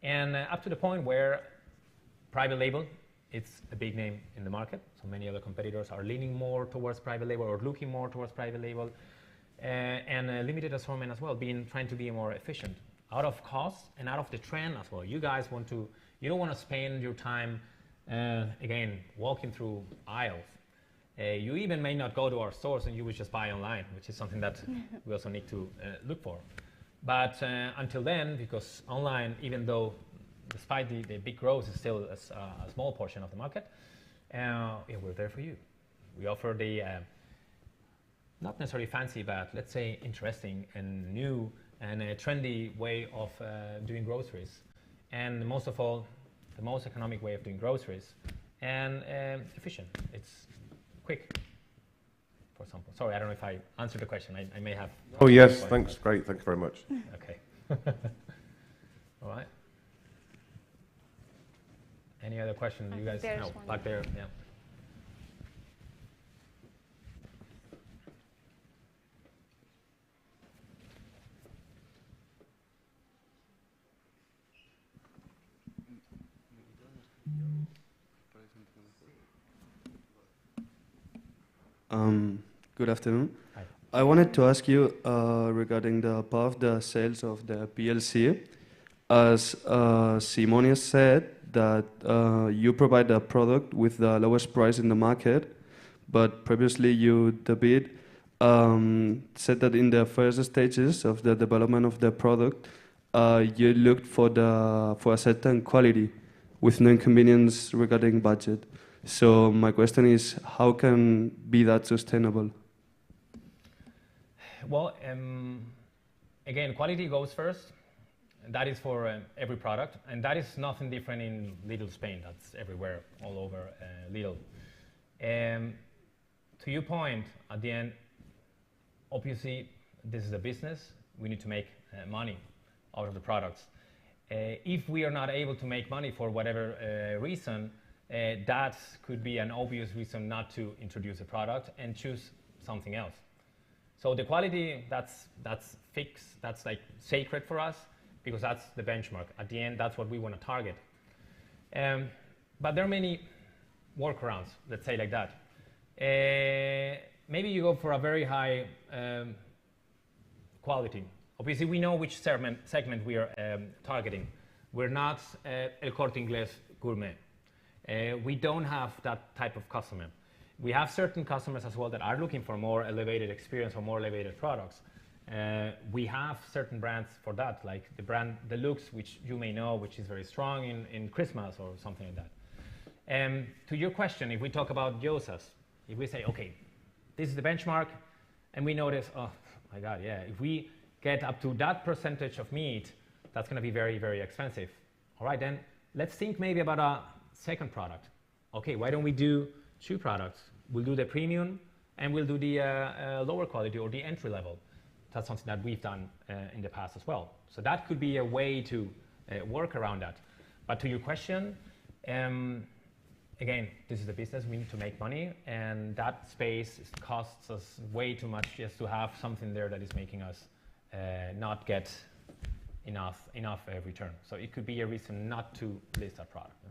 And up to the point where private label, it's a big name in the market. So many other competitors are leaning more towards private label or looking more towards private label. And limited assortment as well, trying to be more efficient, out of cost and out of the trend as well. You guys you don't want to spend your time, again, walking through aisles. You even may not go to our stores and you would just buy online, which is something that we also need to look for. But until then, because online, even though despite the big growth, is still a small portion of the market, we're there for you. We offer the not necessarily fancy, but let's say interesting and new and a trendy way of doing groceries. And most of all, the most economic way of doing groceries, and efficient. It's quick, for example. Sorry, I don't know if I answered the question. I may have. Oh, yes, thanks. Great, thanks very much. Okay. All right. Any other questions? You guys? No, back there, yeah. Good afternoon. Hi. I wanted to ask you regarding the part of the sales of the PLC. As Simone said, that you provide a product with the lowest price in the market, but previously you, David, said that in the first stages of the development of the product, you looked for a certain quality with no inconvenience regarding budget. So my question is, how can be that sustainable? Well, again, quality goes first. That is for every product, and that is nothing different in Lidl Spain. That's everywhere, all over Lidl. To your point, at the end, obviously, this is a business. We need to make money out of the products. If we are not able to make money for whatever reason, that could be an obvious reason not to introduce a product and choose something else. So the quality, that's fixed, that's like sacred for us, because that's the benchmark. At the end, that's what we want to target. But there are many workarounds, let's say like that. Maybe you go for a very high quality. Obviously, we know which segment we are targeting. We're not El Corte Inglés gourmet. We don't have that type of customer. We have certain customers as well that are looking for more elevated experience or more elevated products. We have certain brands for that, like the brand Deluxe, which you may know, which is very strong in Christmas or something like that. To your question, if we talk about gyozas, if we say, okay, this is the benchmark, and we notice, oh my God, yeah, if we get up to that percentage of meat, that's going to be very, very expensive. All right, then let's think maybe about a second product. Okay, why don't we do two products? We'll do the premium, and we'll do the lower quality or the entry level. That's something that we've done in the past as well. So that could be a way to work around that. But to your question, again, this is a business. We need to make money, and that space costs us way too much just to have something there that is making us not get enough return. So it could be a reason not to list that product. No?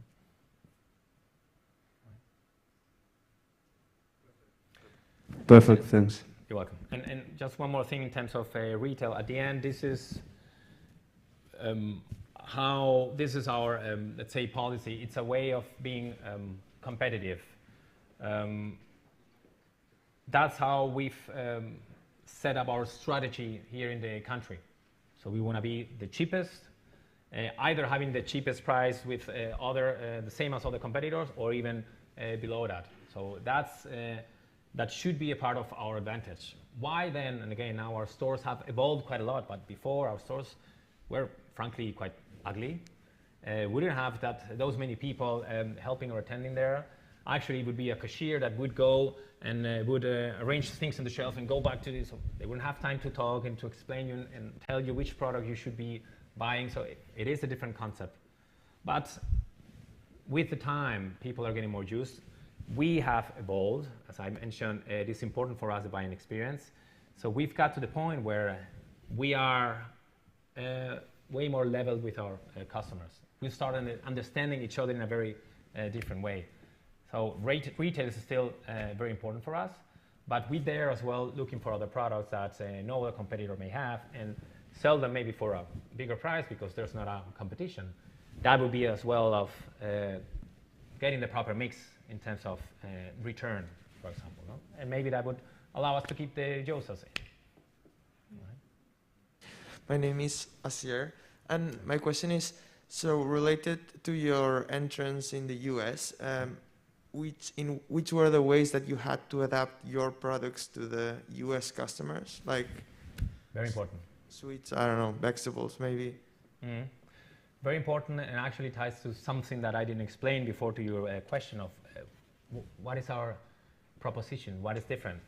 Perfect, thanks. You're welcome. And just one more thing in terms of retail. At the end, this is our, let's say, policy. It's a way of being competitive. That's how we've set up our strategy here in the country. So we want to be the cheapest, either having the cheapest price with the same as other competitors, or even below that. So that should be a part of our advantage. Why then? And again, now our stores have evolved quite a lot, but before our stores were frankly quite ugly. We didn't have those many people helping or attending there. Actually, it would be a cashier that would go and would arrange things on the shelf and go back to this. So they wouldn't have time to talk and to explain you and tell you which product you should be buying. So it is a different concept. But with the time, people are getting more used. We have evolved. As I mentioned, it is important for us, the buying experience. So we've got to the point where we are way more leveled with our customers. We started understanding each other in a very different way. So retail is still very important for us, but we're there as well looking for other products that no other competitor may have and sell them maybe for a bigger price because there's not a competition. That would be as well of getting the proper mix in terms of return, for example. No? And maybe that would allow us to keep the gyozas in. Right. My name is Asier, and my question is, so related to your entrance in the US, which were the ways that you had to adapt your products to the US customers? Like, very important. sweets, I don't know, vegetables maybe. Mm. Very important, and actually ties to something that I didn't explain before to your question of what is our proposition, what is different.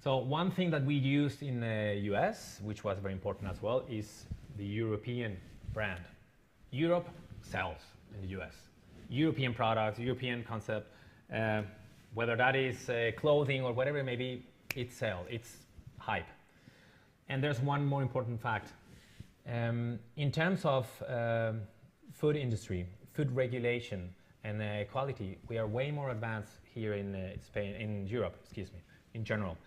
So one thing that we used in the US, which was very important as well, is the European brand. Europe sells in the US. European products, European concept, whether that is clothing or whatever it may be, it sells, it's hype. And there's one more important fact. In terms of food industry, food regulation, and quality, we are way more advanced here in Spain, in Europe, excuse me, in general.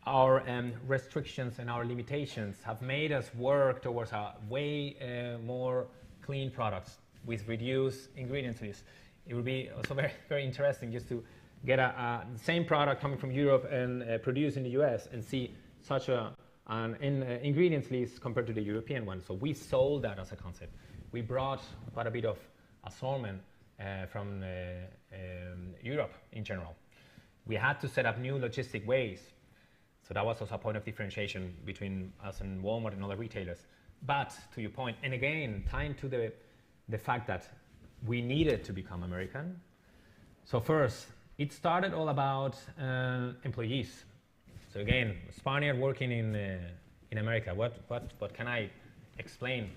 Our restrictions and our limitations have made us work towards a way more clean products with reduced ingredients list. It would be also very, very interesting just to get a same product coming from Europe and produced in the US and see such an ingredients list compared to the European one. So we sold that as a concept. We brought quite a bit of assortment from Europe in general. We had to set up new logistic ways. So that was also a point of differentiation between us and Walmart and other retailers. But to your point, and again, tying to the fact that we needed to become American. So first, it started all about employees. So again, Spaniard working in America, what can I explain?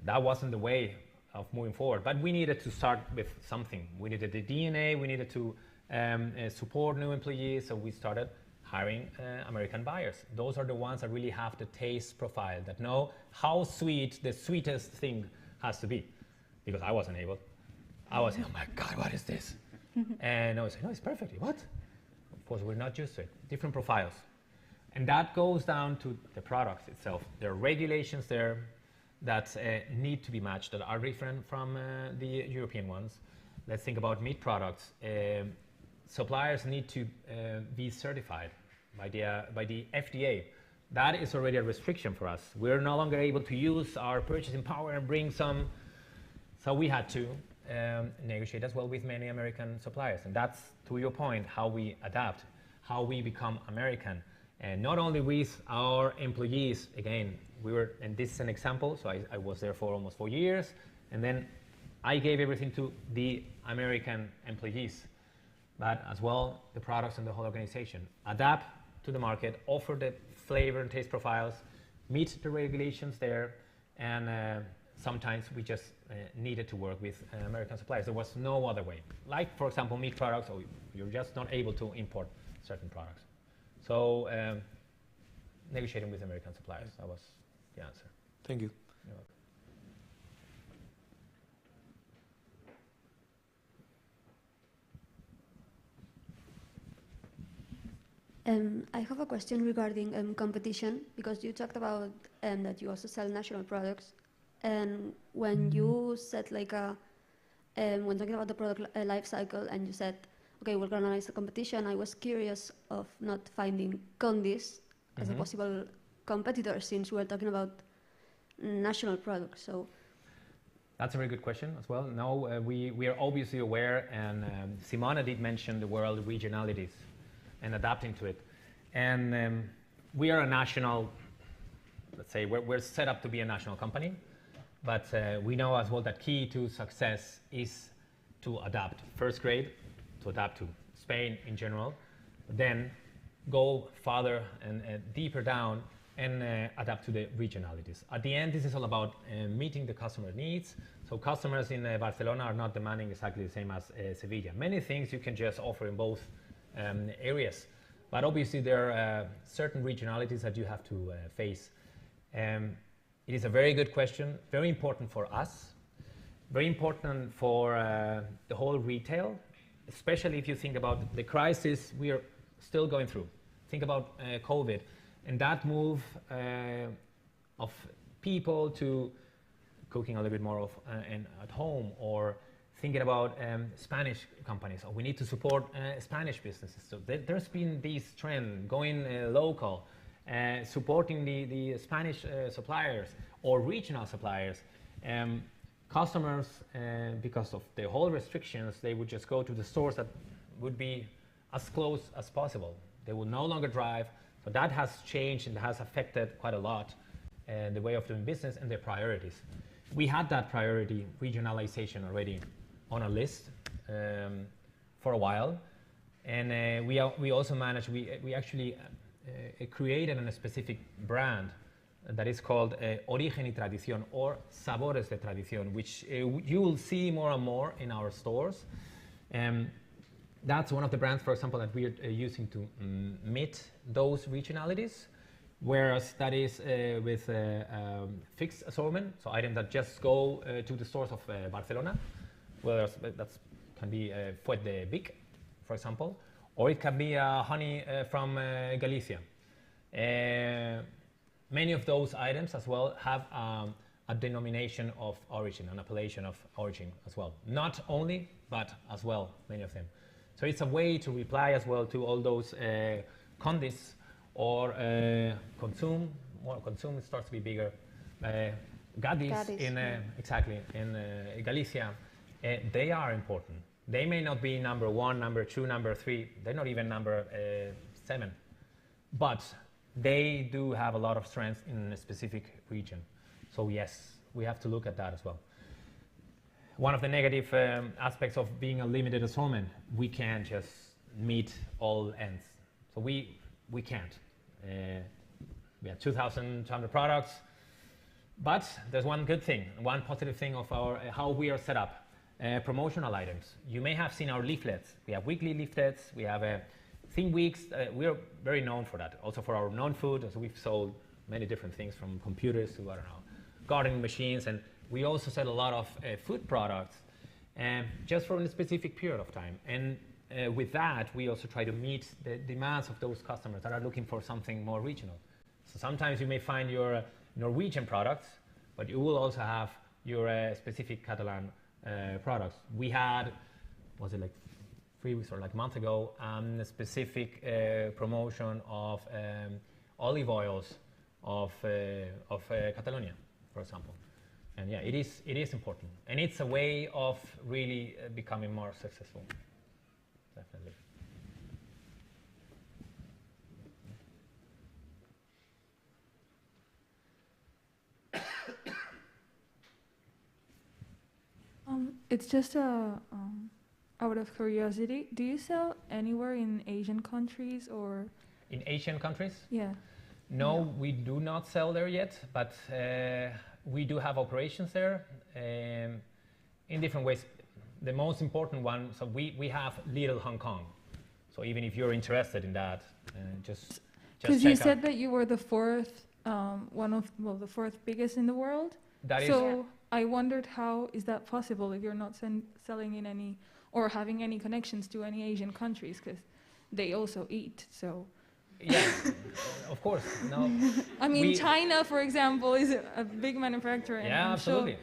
That wasn't the way of moving forward, but we needed to start with something. We needed the DNA, we needed to support new employees, so we started hiring American buyers. Those are the ones that really have the taste profile, that know how sweet the sweetest thing has to be. Because I wasn't able. I was saying, oh my God, what is this? And I was saying, no, it's perfectly, what? Of course, we're not used to it. Different profiles. And that goes down to the products itself. There are regulations there that need to be matched, that are different from the European ones. Let's think about meat products. Suppliers need to be certified by the FDA. That is already a restriction for us. We're no longer able to use our purchasing power and bring some. So we had to negotiate as well with many American suppliers. And that's, to your point, how we adapt, how we become American. And not only with our employees, again, we were, and this is an example, so I was there for almost 4 years, and then I gave everything to the American employees, but as well, the products and the whole organization. Adapt to the market, offer the flavor and taste profiles, meet the regulations there, and sometimes we just needed to work with American suppliers. There was no other way. Like, for example, meat products, or you're just not able to import certain products. So negotiating with American suppliers, that was the answer. Thank you. You're welcome. I have a question regarding competition, because you talked about that you also sell national products. And when you said when talking about the product life cycle, and you said, okay, we're going to analyze the competition, I was curious of not finding Condis as a possible competitor, since we're talking about national products. So that's a very good question as well. No, we are obviously aware, and Simone did mention the word regionalities and adapting to it. And we are a national, let's say, we're set up to be a national company, but we know as well that key to success is to adapt. First grade, to adapt to Spain in general, then go farther and deeper down and adapt to the regionalities. At the end, this is all about meeting the customer needs. So customers in Barcelona are not demanding exactly the same as Sevilla. Many things you can just offer in both areas, but obviously there are certain regionalities that you have to face. It is a very good question, very important for us, very important for the whole retail, especially if you think about the crisis we are still going through. Think about COVID and that move of people to cooking a little bit more at home, or thinking about Spanish companies. Oh, we need to support Spanish businesses. So there's been this trend going local, supporting the Spanish suppliers or regional suppliers. Customers, because of the whole restrictions, they would just go to the stores that would be as close as possible. They will no longer drive. So that has changed and has affected quite a lot. the way of doing business, and their priorities. We had that priority regionalization already on our list for a while, and we also managed. We actually created a specific brand that is called Origen y Tradición, or Sabores de Tradición, which you will see more and more in our stores. That's one of the brands, for example, that we are using to meet those regionalities, whereas that is with fixed assortment, so items that just go to the stores of Barcelona, whereas that can be Fuet de Vic, for example, or it can be honey from Galicia. Many of those items as well have a denomination of origin, an appellation of origin as well. Not only, but as well, many of them. So it's a way to reply as well to all those condis or consume. Well, consume starts to be bigger. Gadis in exactly in Galicia, they are important. They may not be number 1, number 2, number 3. They're not even number 7, but they do have a lot of strength in a specific region. So yes, we have to look at that as well. One of the negative aspects of being a limited assortment, we can't just meet all ends. So we can't. We have 2,200 products, but there's one good thing, one positive thing of our how we are set up. Promotional items. You may have seen our leaflets. We have weekly leaflets. We have theme weeks. We're very known for that. Also for our non-food. So we've sold many different things, from computers to, I don't know, gardening machines, and we also sell a lot of food products, just for a specific period of time. And with that, we also try to meet the demands of those customers that are looking for something more regional. So sometimes you may find your Norwegian products, but you will also have your specific Catalan products. We had, was it like 3 weeks or like a month ago, a specific promotion of olive oils of Catalonia, for example. And yeah, it is important, and it's a way of really becoming more successful. Definitely. It's just out of curiosity, do you sell anywhere in Asian countries or? In Asian countries? Yeah. No, we do not sell there yet, but we do have operations there in different ways. The most important one, so we have Lidl Hong Kong. So even if you're interested in that, just because you said that you were the fourth, the fourth biggest in the world. That so is. I wondered, how is that possible if you're not selling in any or having any connections to any Asian countries, because they also eat. So. Yeah, of course. No. I mean, China, for example, is a big manufacturer. Yeah, absolutely.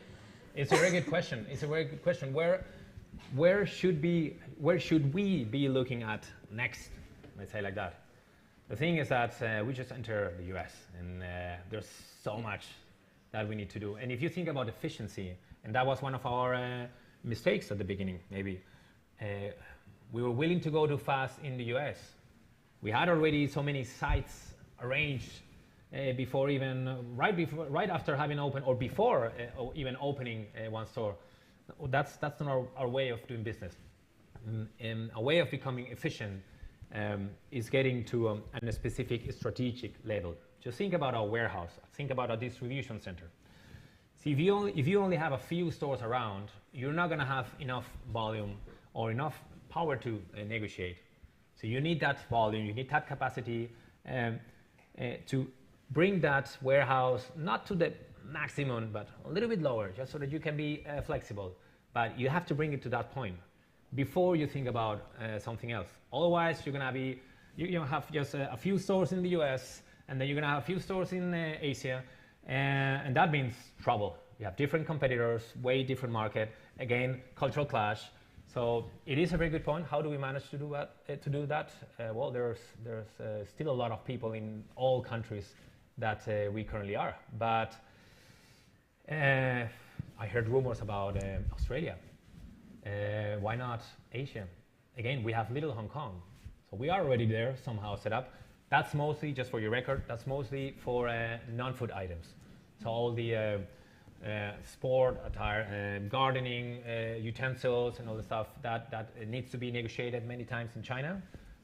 It's a very good question. It's a very good question. Where should we be looking at next? Let's say like that. The thing is that we just entered the US, and there's so much that we need to do. And if you think about efficiency, and that was one of our mistakes at the beginning, maybe we were willing to go too fast in the US. We had already so many sites arranged before even, right after having opened, or before even opening one store. That's not our way of doing business. And a way of becoming efficient is getting to a specific strategic level. Just think about our warehouse. Think about our distribution center. See, if you only have a few stores around, you're not going to have enough volume or enough power to negotiate. So you need that volume, you need that capacity to bring that warehouse not to the maximum, but a little bit lower, just so that you can be flexible. But you have to bring it to that point before you think about something else. Otherwise, you're gonna be, you have just a few stores in the US, and then you're gonna have a few stores in Asia, and that means trouble. You have different competitors, way different market, again, cultural clash. So it is a very good point. How do we manage to do that? Well, there's still a lot of people in all countries that we currently are. But I heard rumors about Australia. Why not Asia? Again, we have Lidl Hong Kong. So we are already there, somehow set up. That's mostly, just for your record, that's mostly for non-food items. So all the sport attire, gardening utensils and all the stuff that needs to be negotiated many times in China,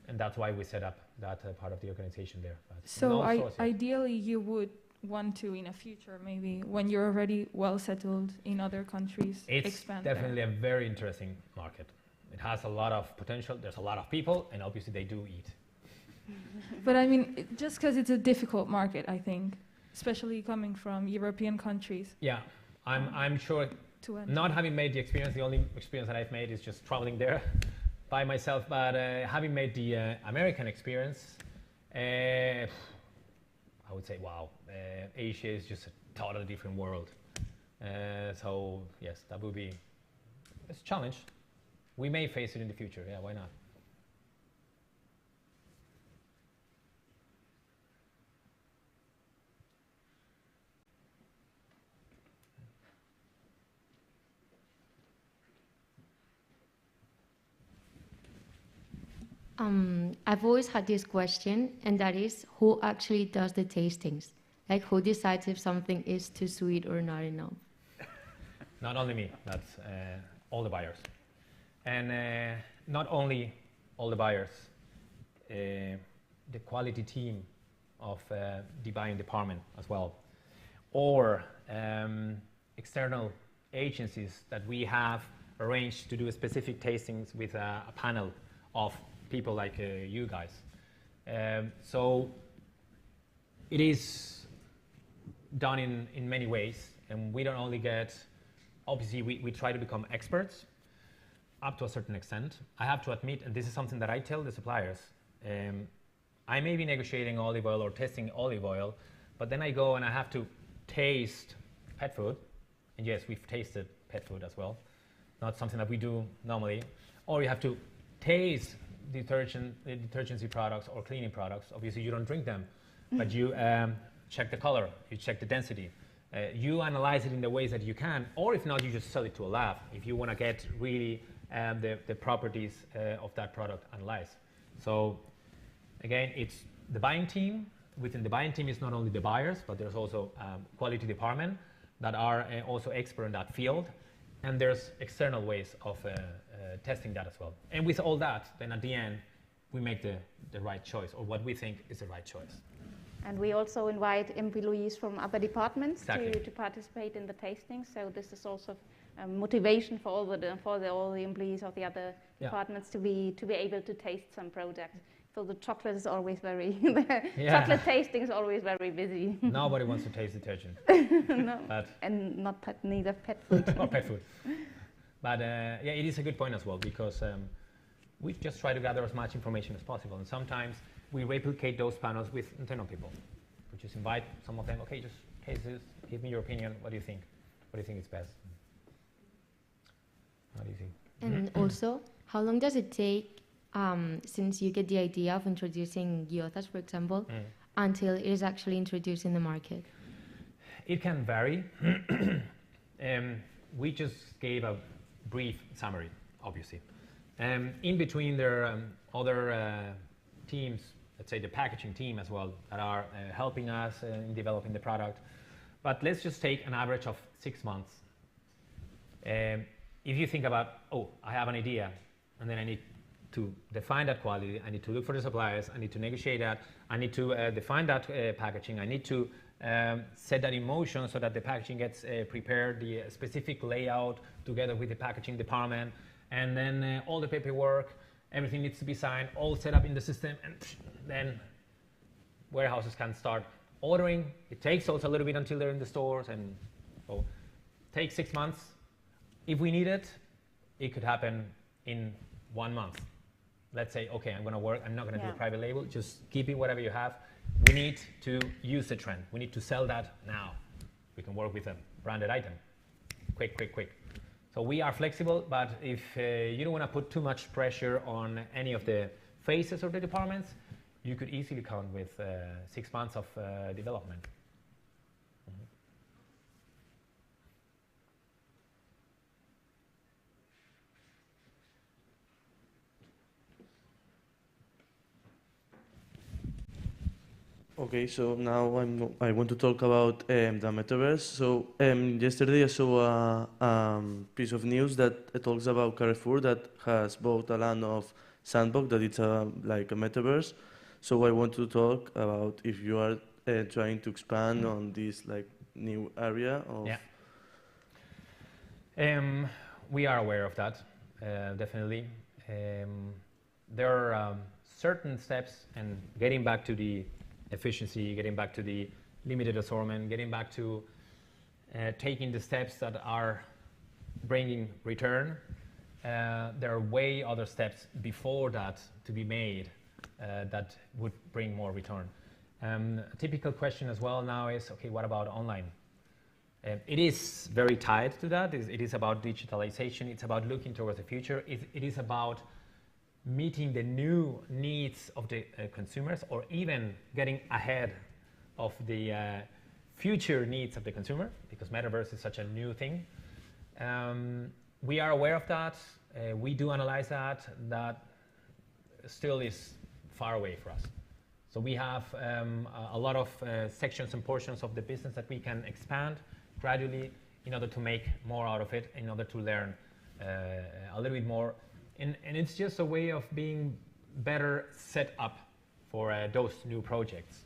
and that's why we set up that part of the organization there. But So ideally you would want to, in a future, maybe when you're already well settled in other countries, expand. It's definitely a very interesting market. It has a lot of potential. There's a lot of people, and obviously they do eat. But I mean, just because it's a difficult market, I think, especially coming from European countries. Yeah, I'm sure. Not having made the experience, the only experience that I've made is just traveling there by myself. But having made the American experience, I would say, wow, Asia is just a totally different world. So yes, that would be a challenge. We may face it in the future. Yeah, why not? I've always had this question, and that is, who actually does the tastings? Like, who decides if something is too sweet or not enough? Not only me, that's all the buyers. And not only all the buyers, the quality team of the buying department as well, or external agencies that we have arranged to do specific tastings with a panel of people like you guys. So it is done in many ways, and we don't only get, obviously we try to become experts up to a certain extent. I have to admit, and this is something that I tell the suppliers, I may be negotiating olive oil or testing olive oil, but then I go and I have to taste pet food, and yes, we've tasted pet food as well, not something that we do normally, or you have to taste detergency products or cleaning products. Obviously you don't drink them, but you check the color, you check the density, you analyze it in the ways that you can, or if not, you just sell it to a lab if you want to get really the properties of that product analyzed. So again, it's the buying team. Within the buying team is not only the buyers, but there's also quality department that are also expert in that field, and there's external ways of testing that as well. And with all that, then at the end, we make the right choice, or what we think is the right choice. And we also invite employees from other departments Exactly. to participate in the tasting. So this is also motivation for all the employees of the other departments to be able to taste some products. So the chocolate is always very chocolate tasting is always very busy. Nobody wants to taste detergent. No, but and neither pet food. or pet food. But yeah, it is a good point as well, because we just try to gather as much information as possible, and sometimes we replicate those panels with internal people. We just invite some of them. Okay, just taste this. Give me your opinion. What do you think? What do you think is best? What do you think? And also, how long does it take since you get the idea of introducing gyozas, for example, until it is actually introduced in the market? It can vary. We just gave a brief summary, obviously. In between, there are other teams, let's say the packaging team as well, that are helping us in developing the product. But let's just take an average of 6 months. If you think about, oh, I have an idea, and then I need to define that quality, I need to look for the suppliers, I need to negotiate that, I need to define that packaging, I need to set that in motion so that the packaging gets prepared, the specific layout together with the packaging department, and then all the paperwork, everything needs to be signed, all set up in the system, and then warehouses can start ordering. It takes also a little bit until they're in the stores, and so it takes 6 months. If we need it, it could happen in 1 month. Let's say, okay, I'm going to work, I'm not going to do a private label, just keep it whatever you have. We need to use the trend. We need to sell that now. We can work with a branded item. Quick, quick, quick. So we are flexible, but if you don't want to put too much pressure on any of the phases of the departments, you could easily count with 6 months of development. Okay, so now I want to talk about the metaverse. So yesterday I saw a piece of news that talks about Carrefour that has bought a land of Sandbox that it's like a metaverse. So I want to talk about if you are trying to expand on this like new area of. Yeah. We are aware of that, definitely. There are certain steps, and getting back to the efficiency, getting back to the limited assortment, getting back to taking the steps that are bringing return. There are way other steps before that to be made that would bring more return. A typical question as well now is, okay, what about online? It is very tied to that. It is about digitalization. It's about looking towards the future. It is about meeting the new needs of the consumers, or even getting ahead of the future needs of the consumer, because metaverse is such a new thing. We are aware of that. We do analyze that. That still is far away for us. So we have a lot of sections and portions of the business that we can expand gradually in order to make more out of it, in order to learn a little bit more. And it's just a way of being better set up for those new projects.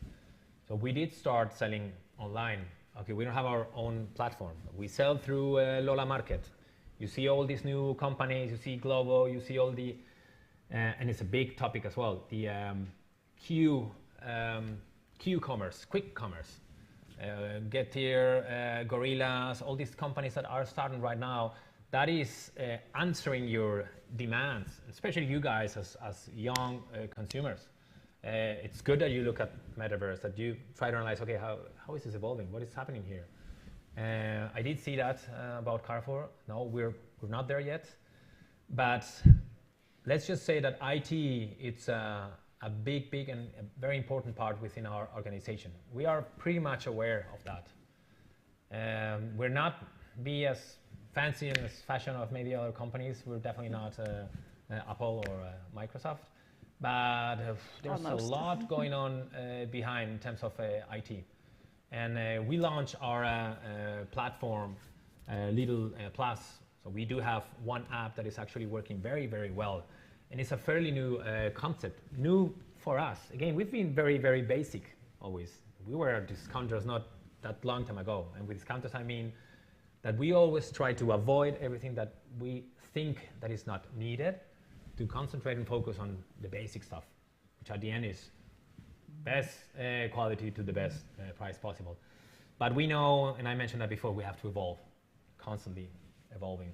So we did start selling online. Okay, we don't have our own platform. We sell through Lola Market. You see all these new companies, you see Glovo, you see all the, and it's a big topic as well, the Q-commerce, quick commerce. Getir, Gorillas, all these companies that are starting right now, that is answering your demands, especially you guys as young consumers. It's good that you look at metaverse, that you try to analyze, okay, how is this evolving? What is happening here? I did see that about Carrefour. No, we're not there yet. But let's just say that IT, it's a big and a very important part within our organization. We are pretty much aware of that. We're not be as fancy and as fashion of maybe other companies. We're definitely not Apple or Microsoft. But there's a lot going on behind in terms of IT. And we launched our platform, Lidl Plus. So we do have one app that is actually working very, very well. And it's a fairly new concept, new for us. Again, we've been very, very basic always. We were discounters not that long time ago. And with discounters, I mean that we always try to avoid everything that we think that is not needed, to concentrate and focus on the basic stuff, which at the end is best quality to the best price possible. But we know, and I mentioned that before, we have to evolve, constantly evolving.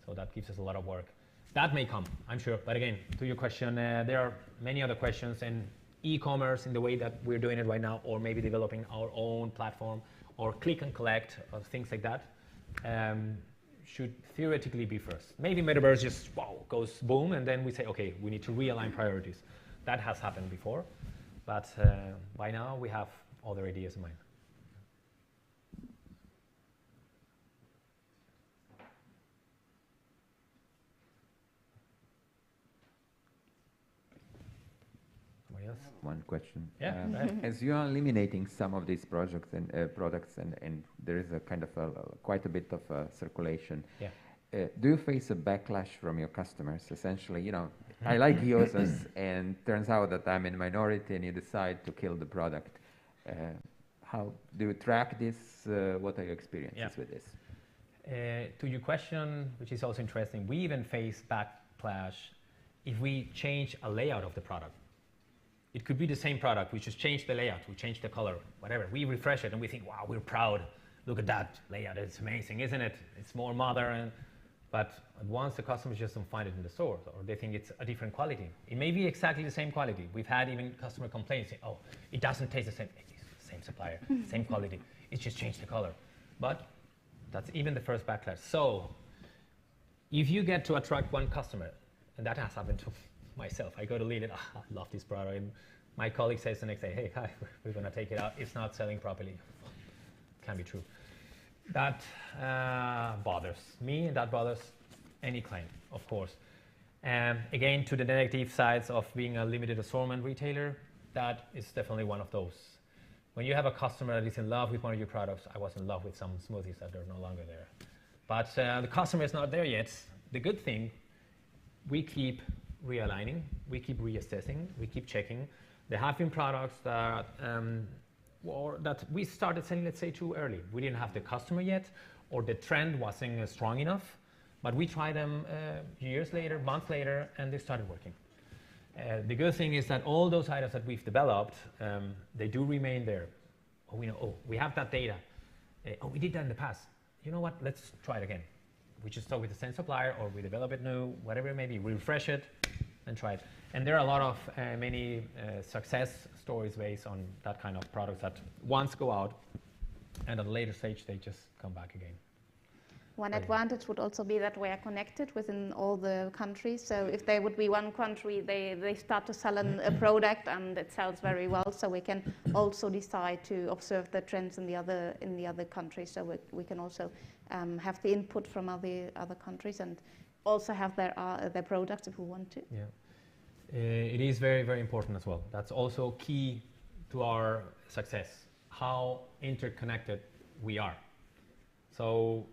So that gives us a lot of work. That may come, I'm sure. But again, to your question, there are many other questions, and e-commerce in the way that we're doing it right now, or maybe developing our own platform, or click and collect, or things like that, should theoretically be first. Maybe metaverse just goes boom, and then we say, okay, we need to realign priorities. That has happened before, but by now we have other ideas in mind. One question. Yeah. As you are eliminating some of these projects and products, and there is a kind of quite a bit of circulation, do you face a backlash from your customers? Essentially, you know, I like gyozas, and turns out that I'm in minority, and you decide to kill the product. How do you track this? What are your experiences with this? To your question, which is also interesting, we even face backlash if we change a layout of the product. It could be the same product, we just change the layout, we change the color, whatever. We refresh it and we think, wow, we're proud. Look at that layout, it's amazing, isn't it? It's more modern. But once the customers just don't find it in the store, or they think it's a different quality. It may be exactly the same quality. We've had even customer complaints saying, oh, it doesn't taste the same. It's the same supplier, same quality. It's just changed the color. But that's even the first backlash. So if you get to attract one customer, and that has happened to myself. I go to Lidl, I love this product. And my colleague says the next day, hey, hi, we're going to take it out. It's not selling properly. Can't be true. That bothers me, and that bothers any client, of course. Again, to the negative sides of being a limited assortment retailer, that is definitely one of those. When you have a customer that is in love with one of your products, I was in love with some smoothies that are no longer there. But the customer is not there yet. The good thing, we keep realigning, we keep reassessing, we keep checking. There have been products that, that we started selling, let's say, too early. We didn't have the customer yet, or the trend wasn't strong enough. But we tried them years later, months later, and they started working. The good thing is that all those items that we've developed, they do remain there. Oh, we know, oh, we have that data. Oh, we did that in the past. You know what, let's try it again. We just start with the same supplier, or we develop it new, whatever it may be, we refresh it and try it. And there are a lot of many success stories based on that kind of products that once go out, and at a later stage, they just come back again. One advantage would also be that we are connected within all the countries. So if there would be one country, they start to sell a product and it sells very well. So we can also decide to observe the trends in the other countries. So we can also have the input from other countries and also have their products if we want to. Yeah, it is very, very important as well. That's also key to our success, how interconnected we are. So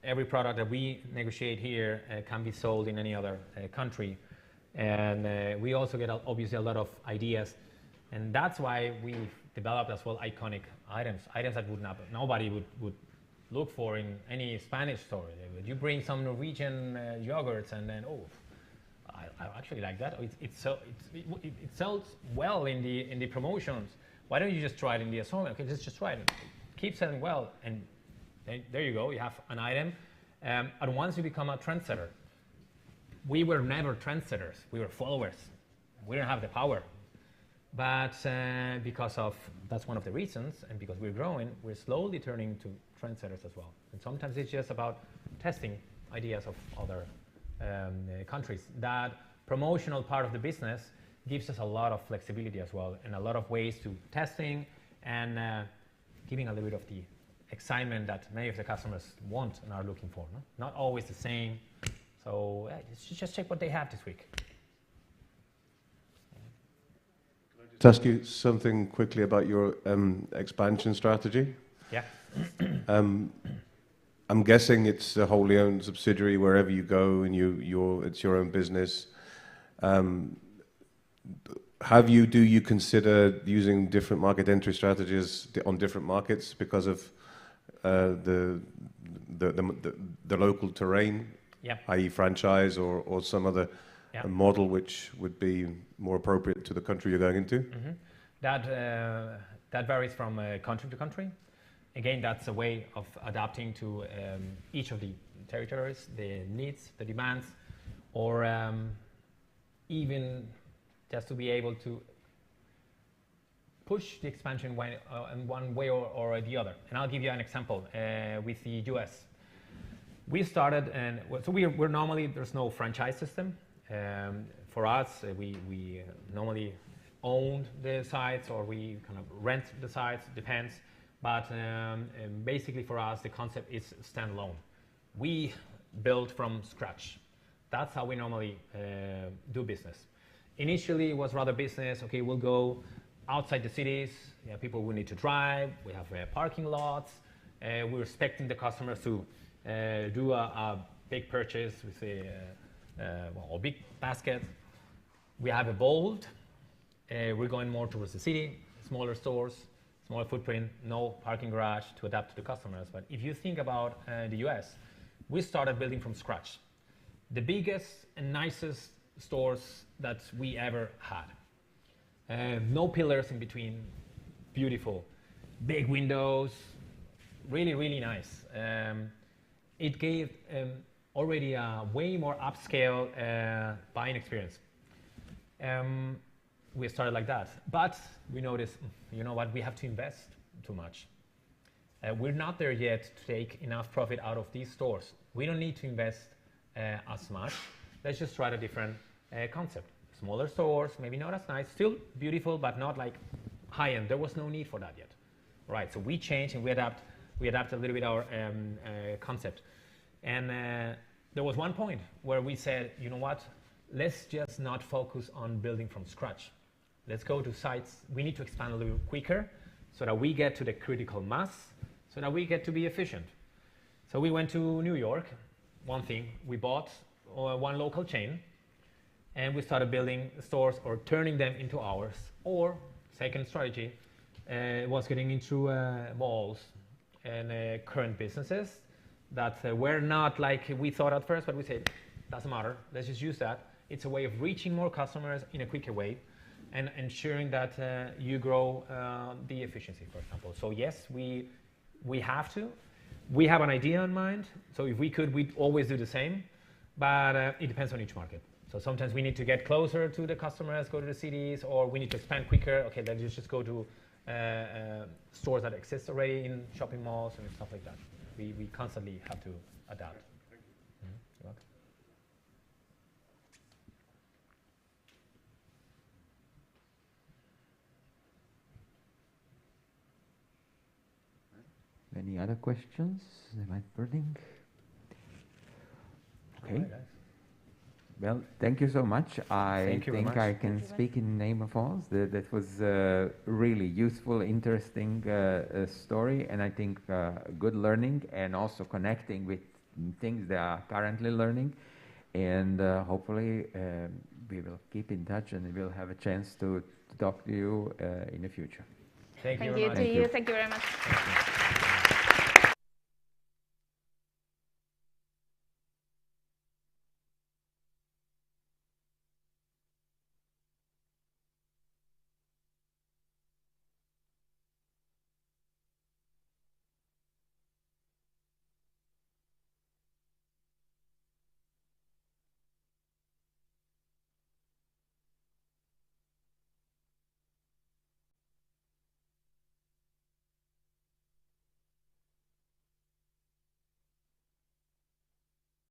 every product that we negotiate here can be sold in any other country. And we also get obviously a lot of ideas. And that's why we've developed as well iconic items that nobody would look for in any Spanish store. You bring some Norwegian yogurts and then, oh, I actually like that. It sells well in the promotions. Why don't you just try it in the assortment? Okay, let's just try it. Keep selling well. And there you go, you have an item. And once you become a trendsetter, we were never trendsetters, we were followers. We don't have the power. But because of, that's one of the reasons, and because we're growing, we're slowly turning to trendsetters as well. And sometimes it's just about testing ideas of other countries. That promotional part of the business gives us a lot of flexibility as well, and a lot of ways to testing and giving a little bit of the excitement that many of the customers want and are looking for. No? Not always the same. So just check what they have this week. Can I just ask you something quickly about your expansion strategy? Yeah. I'm guessing it's a wholly owned subsidiary wherever you go, and it's your own business. Do you consider using different market entry strategies on different markets because of the local terrain, i.e. franchise or some other model which would be more appropriate to the country you're going into? Mm-hmm. That varies from country to country. Again, that's a way of adapting to each of the territories, the needs, the demands, or even just to be able to push the expansion in one way or the other. And I'll give you an example with the US. We started, and so we're normally, there's no franchise system. For us, we normally own the sites, or we kind of rent the sites, depends. But basically for us, the concept is standalone. We build from scratch. That's how we normally do business. Initially, it was rather business. Okay, we'll go outside the cities. Yeah, people will need to drive. We have parking lots. We're expecting the customers to do a big purchase with a big basket. We have evolved. We're going more towards the city, smaller stores, smaller footprint, no parking garage to adapt to the customers. But if you think about the US, we started building from scratch. The biggest and nicest stores that we ever had. No pillars in between, beautiful. Big windows, really, really nice. It gave already a way more upscale buying experience. We started like that, but we noticed, you know what, we have to invest too much. We're not there yet to take enough profit out of these stores. We don't need to invest as much. Let's just try a different concept. Smaller stores, maybe not as nice, still beautiful, but not like high-end. There was no need for that yet. Right, so we changed and we adapt a little bit our concept. And there was one point where we said, you know what, let's just not focus on building from scratch. Let's go to sites. We need to expand a little quicker, so that we get to the critical mass, so that we get to be efficient. So we went to New York. One thing, we bought one local chain, and we started building stores or turning them into ours. Or, second strategy, was getting into malls and current businesses that were not like we thought at first, but we said, doesn't matter, let's just use that. It's a way of reaching more customers in a quicker way and ensuring that you grow the efficiency, for example. So yes, we have to. We have an idea in mind, so if we could, we'd always do the same, but it depends on each market. So sometimes we need to get closer to the customers, go to the cities, or we need to expand quicker. Okay, then you just go to stores that exist already in shopping malls and stuff like that. We constantly have to adapt. Thank you. Mm-hmm. You're welcome. Any other questions? Am I burning? Okay. All right, guys. Well, thank you so much. I Thank you very think much. I can speak in name of all. That was really useful, interesting story, and I think good learning, and also connecting with things they are currently learning. And hopefully we will keep in touch, and we'll have a chance to talk to you in the future. Thank you Thank very you much. to you. Thank you very much. Thank you.